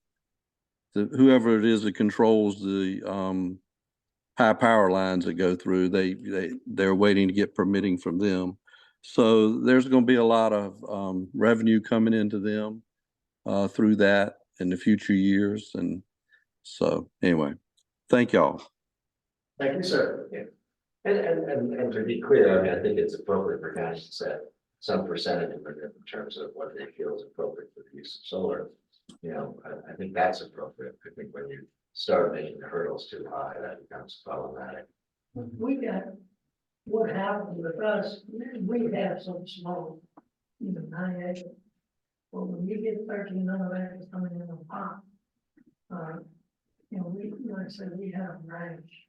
Whoever it is that controls the high power lines that go through, they're waiting to get permitting from them. So there's going to be a lot of revenue coming into them through that in the future years. And so anyway, thank y'all. Thank you, sir. Yeah. And to be clear, I mean, I think it's appropriate for counties to set some percentage of it in terms of what they feel is appropriate for the use of solar. I think that's appropriate. I think when you start making the hurdles too high, that becomes problematic. We got, what happened with us, we have some small, 9 acres. Well, when you get 1,300 acres coming in a pot, we, like I said, we have ranch.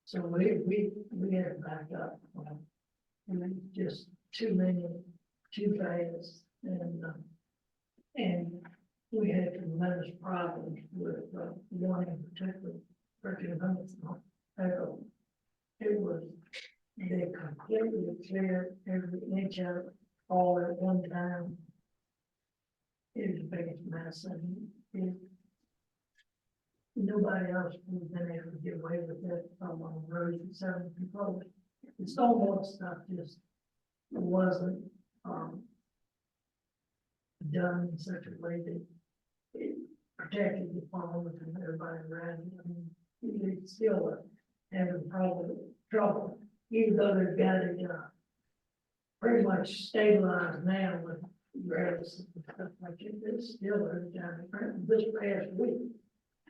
So we had to back up. And just too many, too fast, and we had tremendous problems with one in particular, 1,300. It was, they completely cleared every inch of it all at one time. It was the biggest mess, and nobody else would have been able to get away with it on the roads and 7 people. The stormwater stuff just wasn't done in such a way that it protected the farmers and everybody around it. I mean, they still are having trouble, even though they've got it pretty much stabilized now with grass and stuff like it. It's still every time. This past week,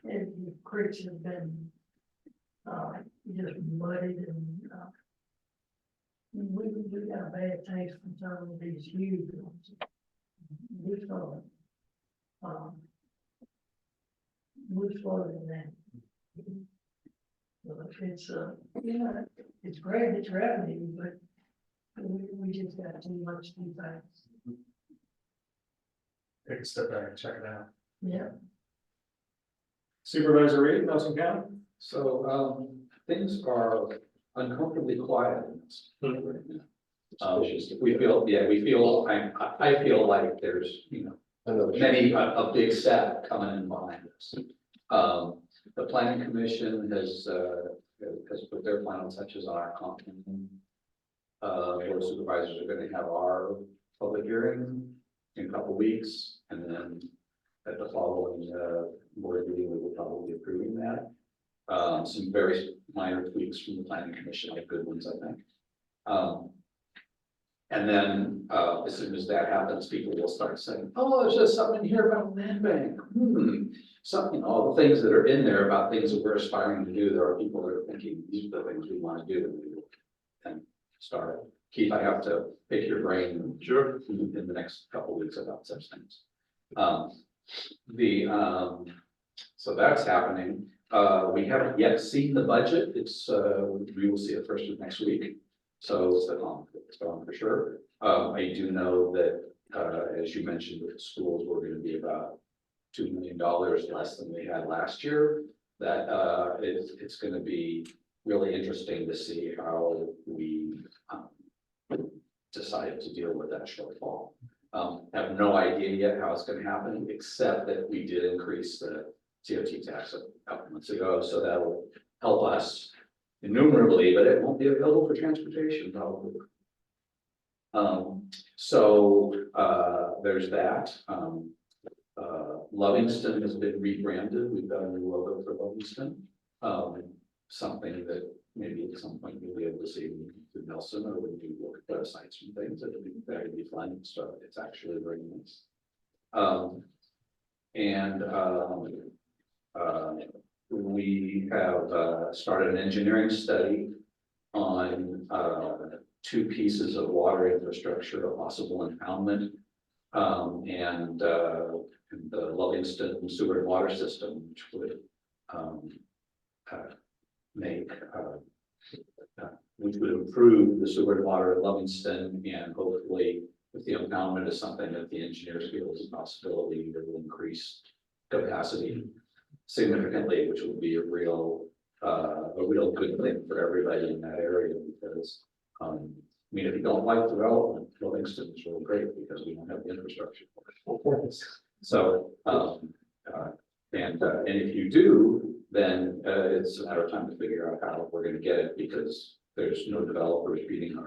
and the creeks have been just muddied, and we got a bad taste from some of these huge ones. We're slow. We're slower than that. But it's it's great, it's revenue, but we just got too much too fast. Take a step back and check it out. Yeah. Supervisor Reed, Nelson County? So, things are uncomfortably quiet in this. right now. We feel, I feel like there's, many, a big step coming in behind us. The planning commission has put their final touches on our comp plan. Board of supervisors are gonna have our public hearing in a couple weeks, and then at the following, board meeting, we will probably be approving that. Some very minor tweaks from the planning commission, like good ones, I think. And then, as soon as that happens, people will start saying, oh, there's just something in here about land bank. Something, all the things that are in there about things that we're aspiring to do, there are people that are thinking, these are the things we want to do. And start. Keith, I have to pick your brain. Sure. In the next couple of weeks about such things. So that's happening. We haven't yet seen the budget. It's, we will see it first of next week. So it's on for sure. I do know that, as you mentioned, with the schools, we're going to be about $2 million less than we had last year. That it's going to be really interesting to see how we decide to deal with that shortfall. I have no idea yet how it's going to happen, except that we did increase the COT tax a couple months ago, so that will help us innumerably, but it won't be available for transportation probably. There's that. Lovingston has been rebranded. We've got a new logo for Lovingston. Something that maybe at some point you'll be able to see in Nelson, or when you look at websites and things, it'll be very fun. So it's actually very nice. We have started an engineering study on 2 pieces of water infrastructure, a possible impoundment, and the Lovingston sewer and water system, which would which would improve the sewer and water in Lovingston, and hopefully, if the impoundment is something that the engineers feel is a possibility, it will increase capacity significantly, which would be a real good thing for everybody in that area, because I mean, if you don't like development, Livingston is really great because we don't have the infrastructure for it. So and if you do, then it's a matter of time to figure out how we're going to get it, because there's no developers beating on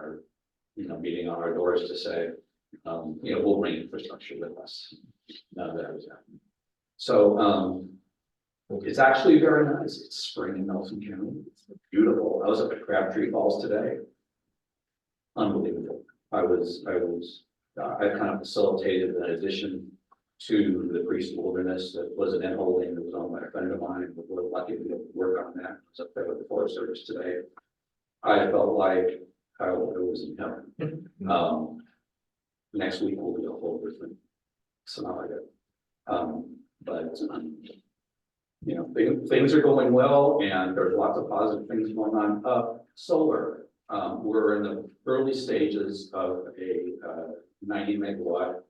our doors to say, we'll bring infrastructure with us. None of that is happening. So it's actually very nice. It's spring in Nelson County. It's beautiful. I was up at Crabtree Falls today. Unbelievable. I kind of facilitated an addition to the Priest Wilderness that was an in-holding that was owned by a friend of mine. We were lucky to be able to work on that. I was up there with the Forest Service today. I felt like I was in heaven. Next week will be a whole different scenario. But things are going well, and there's lots of positive things going on. Solar. We're in the early stages of a 90 megawatt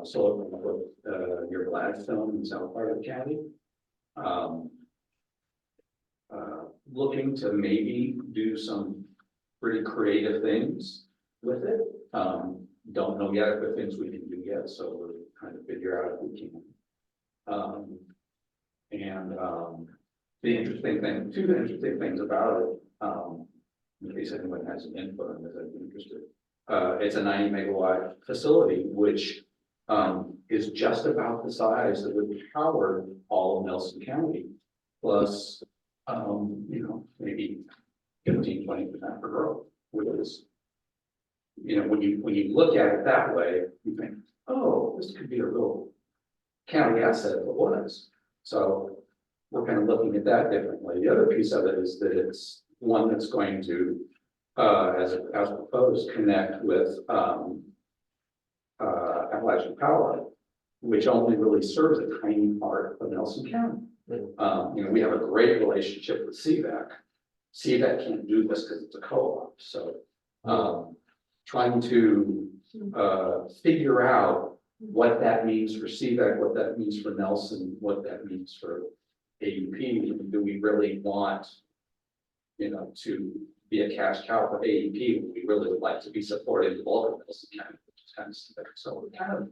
solar plant near Gladstone in south part of the county. Looking to maybe do some pretty creative things with it. Don't know yet if there are things we can do yet, so we're trying to figure out if we can. The interesting thing, 2 interesting things about it, in case anyone has an input on this, I'd be interested. It's a 90 megawatt facility, which is just about the size that would power all of Nelson County, plus, maybe 15–20% for growth, which is, when you look at it that way, you think, oh, this could be a real county asset if it was. So we're kind of looking at that differently. The other piece of it is that it's one that's going to, as proposed, connect with Appalachian Power, which only really serves a tiny part of Nelson County. We have a great relationship with CVAC. CVAC can't do this because it's a co-op. So trying to figure out what that means for CVAC, what that means for Nelson, what that means for AUP. Do we really want, to be a cash cow for AUP? We really would like to be supporting the bulk of Nelson County, which is kind of civic. So we're kind of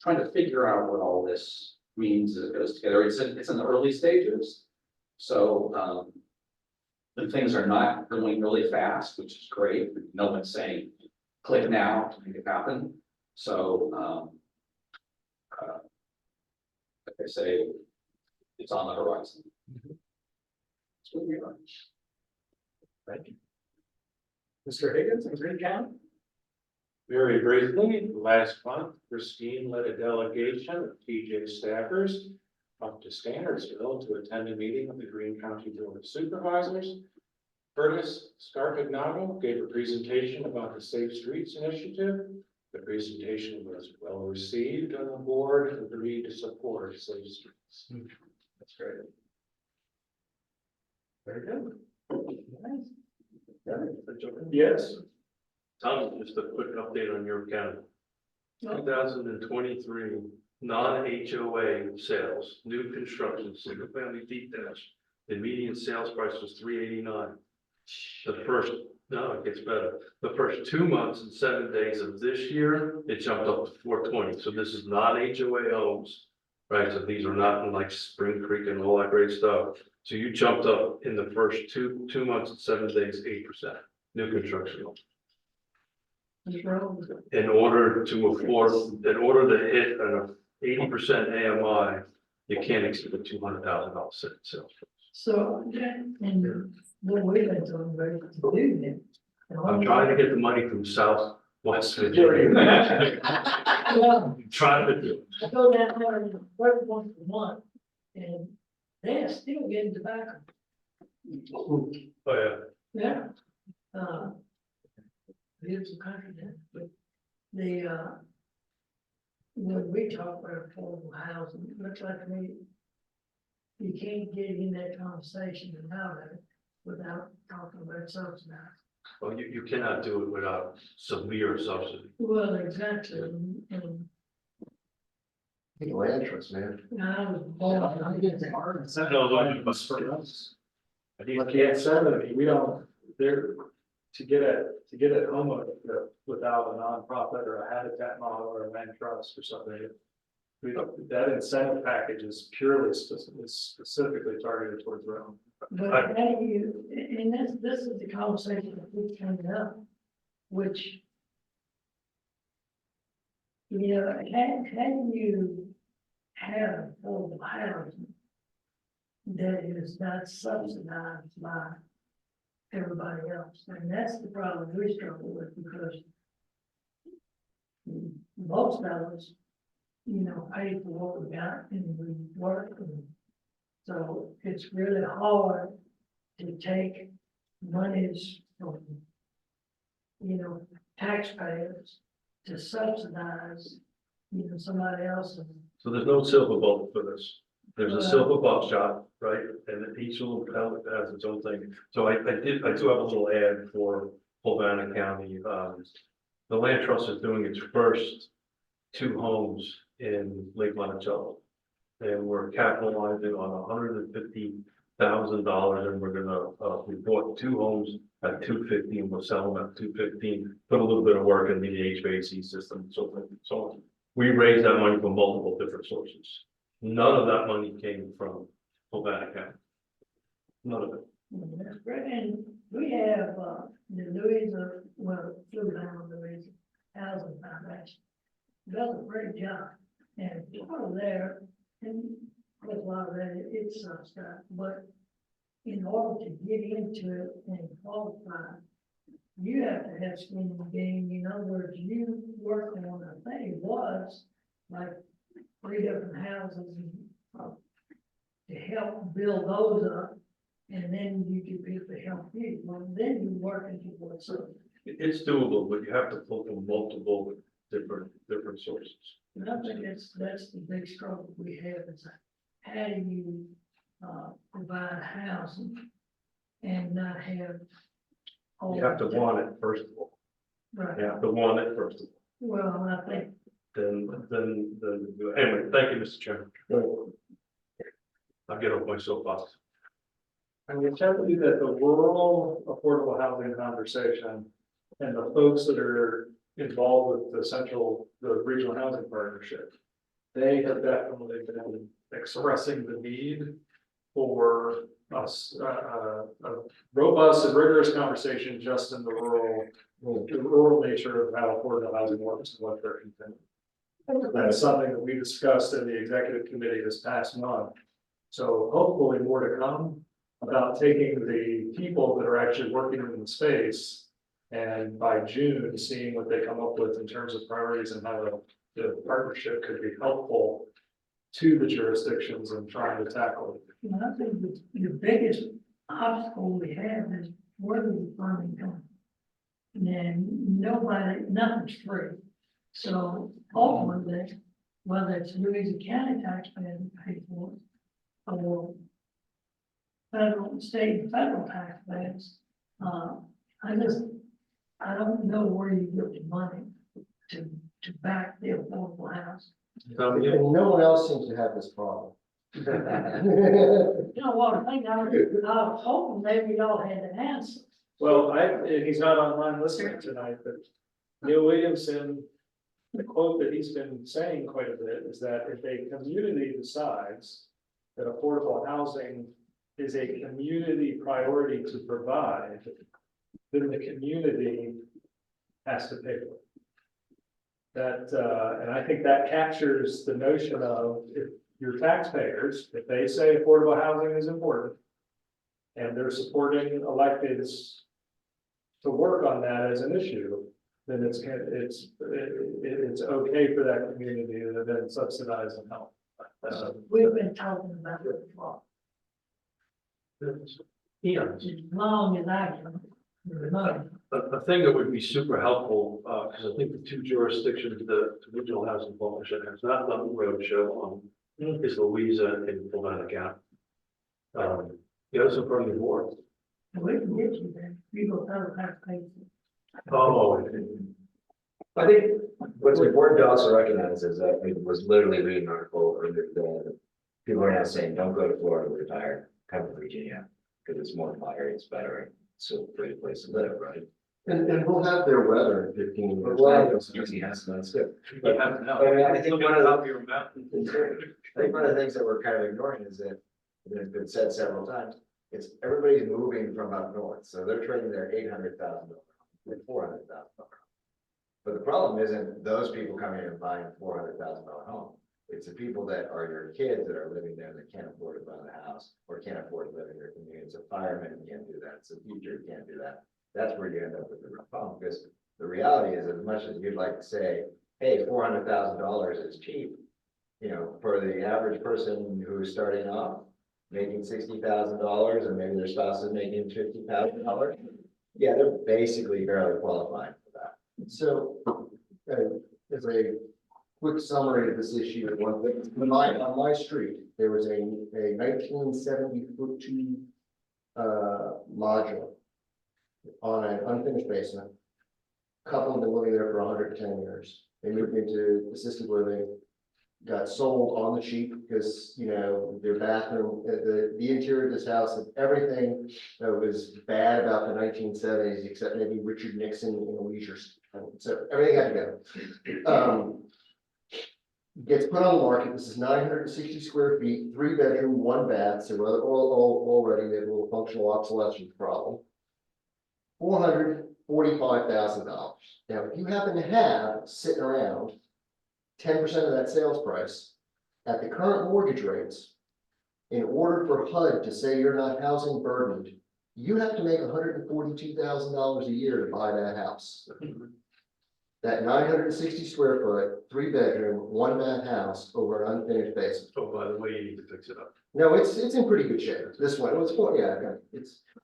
trying to figure out what all this means as it goes together. It's in the early stages. So, the things are not going really fast, which is great. No one's saying, click now to make it happen. So, like I say, it's on the horizon. That's what we are. Thank you. Mr. Higgins, in Greene County? Very briefly, last month, Christine led a delegation of TJ staffers up to Standardsville to attend a meeting of the Greene County Board of Supervisors. Curtis Scarpignato gave a presentation about the Safe Streets Initiative. The presentation was well received and the board agreed to support Safe Streets. That's great. Very good. Yes. Tom, just a quick update on your county. 2023 non-HOA sales, new construction, single family detached. The median sales price was $389. It gets better. The first 2 months and 7 days of this year, it jumped up to $420. So this is not HOA homes, right? So these are not like Spring Creek and all that great stuff. So you jumped up in the first two months and 7 days, 8%, new construction. In order to afford, in order to hit an 80% AMI, you can't exceed a $200,000 sales. So, and what we've been doing, very to do then. I'm trying to get the money from Southwest Virginia. Well, I'm trying to do. I go down there and work once a month, and they're still getting tobacco. Oh, yeah. Yeah. Beautiful country then, but when we talk about affordable housing, it looks like to me, you can't get in that conversation about it without talking about subsidized. Well, you cannot do it without severe subsidy. Well, exactly, and Land trust, man. I was born. You can't send it, we don't, there, to get a homeowner without a nonprofit or a habitat model or a land trust or something. We don't, that incentive package is purely specifically targeted towards rental. But how do you, and this is the conversation that keeps coming up, which, how do you have affordable housing that is not subsidized by everybody else? And that's the problem we struggle with, because most of us, pay for what we got and we work, and so it's really hard to take monies from, taxpayers to subsidize, somebody else's. So there's no silver bullet for this. There's a silver buckshot, right? And each little pellet has its own thing. So I do have a little ad for Fluvanna County. The land trust is doing its first 2 homes in Lake Monticello. And we're capitalizing on $150,000, and we're gonna, we bought 2 homes at $250 and we'll sell them at $215. Put a little bit of work in the HVAC system and so forth and so on. We raised that money from multiple different sources. None of that money came from Fluvanna County. None of it. That's great, and we have, the Louisa, Louisa Housing Foundation does a great job, and part of there, and with a lot of that, it's stuff, but in order to get into it and qualify, you have to have skin in the game. In other words, you work on a thing, it was like 3 different houses to help build those up, and then you get people to help you. Well, then you work into what's up. It's doable, but you have to pull from multiple different sources. And I think that's the big struggle we have, is how do you provide housing and not have. You have to want it first of all. Right. You have to want it first of all. Well, I think then, anyway, thank you, Mr. Chairman. I'll get off my soapbox. I will tell you that the rural affordable housing conversation and the folks that are involved with the regional housing partnership, they have definitely been expressing the need for us, a robust and rigorous conversation just in the rural nature of how affordable housing works and what they're intending. That's something that we discussed in the executive committee this past month. So hopefully more to come about taking the people that are actually working in the space and by June, seeing what they come up with in terms of priorities and how the partnership could be helpful to the jurisdictions and trying to tackle it. And I think the biggest obstacle we have is where the funding comes. And then nothing's free. So ultimately, whether it's Louisa County taxpayers that pay for it, or federal, state and federal taxpayers, I don't know where you get the money to back the affordable house. And no one else seems to have this problem. You know what, I think I was hoping maybe y'all had an answer. Well, he's not online listening tonight, but Neil Williamson, the quote that he's been saying quite a bit is that if a community decides that affordable housing is a community priority to provide, then the community has to pay for it. That, and I think that captures the notion of if your taxpayers, if they say affordable housing is important, and they're supporting electeds to work on that as an issue, then it's okay for that community to then subsidize and help. We've been talking about it for Yeah. as long as I can remember. A thing that would be super helpful, because I think the two jurisdictions, the regional housing partnership has not done the roadshow on, is Louisa and Fluvanna County. Yeah, it's in front of the board. We can get you there. You go federal taxpayers. Oh, I think what's important to also recognize is that it was literally reading an article earlier that people are now saying, don't go to Florida, retire, come to Virginia, because it's more fire, it's better, it's a great place to live, right? And we'll have their weather in 15 years. Well, it's usually has, that's good. But I think one of the things that we're kind of ignoring is that, and it's been said several times, it's everybody's moving from up north, so they're trading their $800,000 with $400,000. But the problem isn't those people coming in and buying a $400,000 home. It's the people that are your kids that are living there that can't afford to buy the house or can't afford to live in your community. It's a fireman can't do that. It's a teacher can't do that. That's where you end up with the real problem, because the reality is, as much as you'd like to say, hey, $400,000 is cheap, you know, for the average person who's starting off making $60,000 and maybe their spouse is making $50,000. Yeah, they're basically barely qualified for that. So, as a quick summary of this issue, on my street, there was a 1970-foot module on an unfinished basement. Couple have been living there for 110 years. They moved into assisted living, got sold on the cheap because, you know, their bathroom, the interior of this house, and everything that was bad about the 1970s, except maybe Richard Nixon in a leisure. So everything had to go. Gets put on the market. This is 960 square feet, 3-bedroom, 1 bath. So already they have a little functional obsolescence problem. $445,000. Now, if you happen to have sitting around 10% of that sales price at the current mortgage rates, in order for HUD to say you're not housing burdened, you have to make $142,000 a year to buy that house. That 960 square foot, 3-bedroom, 1 bath house over an unfinished basement. oh, by the way, you need to fix it up. No, it's in pretty good shape. This one, it was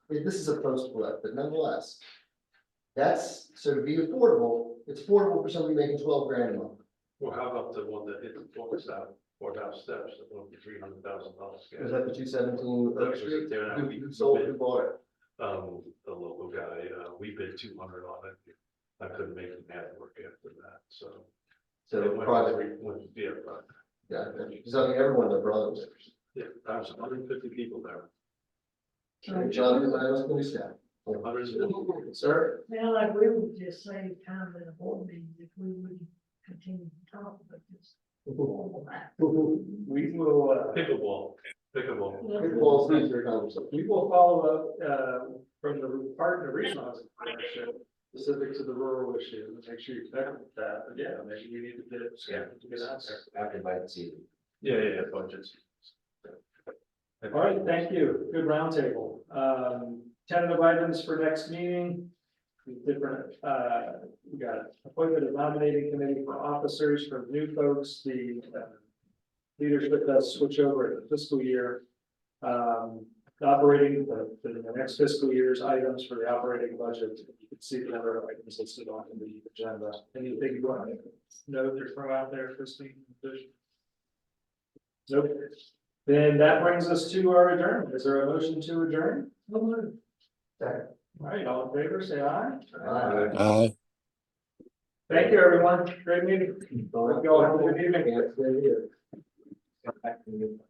this is a post flip, but nonetheless, that's, so to be affordable, it's affordable for somebody making 12 grand a month. Well, how about the one that hit the courthouse steps, that went for $300,000? Was that the 217 That Oak was Street? it there. Who sold, who bought it? The local guy, we bid 200 on it. I couldn't make the math work after that, so. So It went project, went via project. yeah, because I mean, everyone, their brothers. Yeah, there was 150 people there. John, I was gonna say. 150. Sir? Now, like, we would just save time in a board meeting if we would continue to talk about this. We will, Pickleball, pickleball. People see your conversation. we will follow up, from the partner resource partnership specific to the rural issue, and make sure you connect with that, but yeah, maybe we need to get it, to get out there. After by the season. Yeah, budgets. All right, thank you. Good roundtable. Tentative items for next meeting. Different, we got appointment of nominating committee for officers for new folks. The leadership does switch over in the fiscal year. Operating the next fiscal year's items for the operating budget. You can see the other items listed on the agenda. Anything you want to note or throw out there, Christine? Nope. Then that brings us to our adjournment. Is there a motion to adjourn? Second. All right, all in favor, say aye. Aye. Thank you, everyone. Great meeting. Hope you all have a good evening. Yeah, it's good here. Back to you.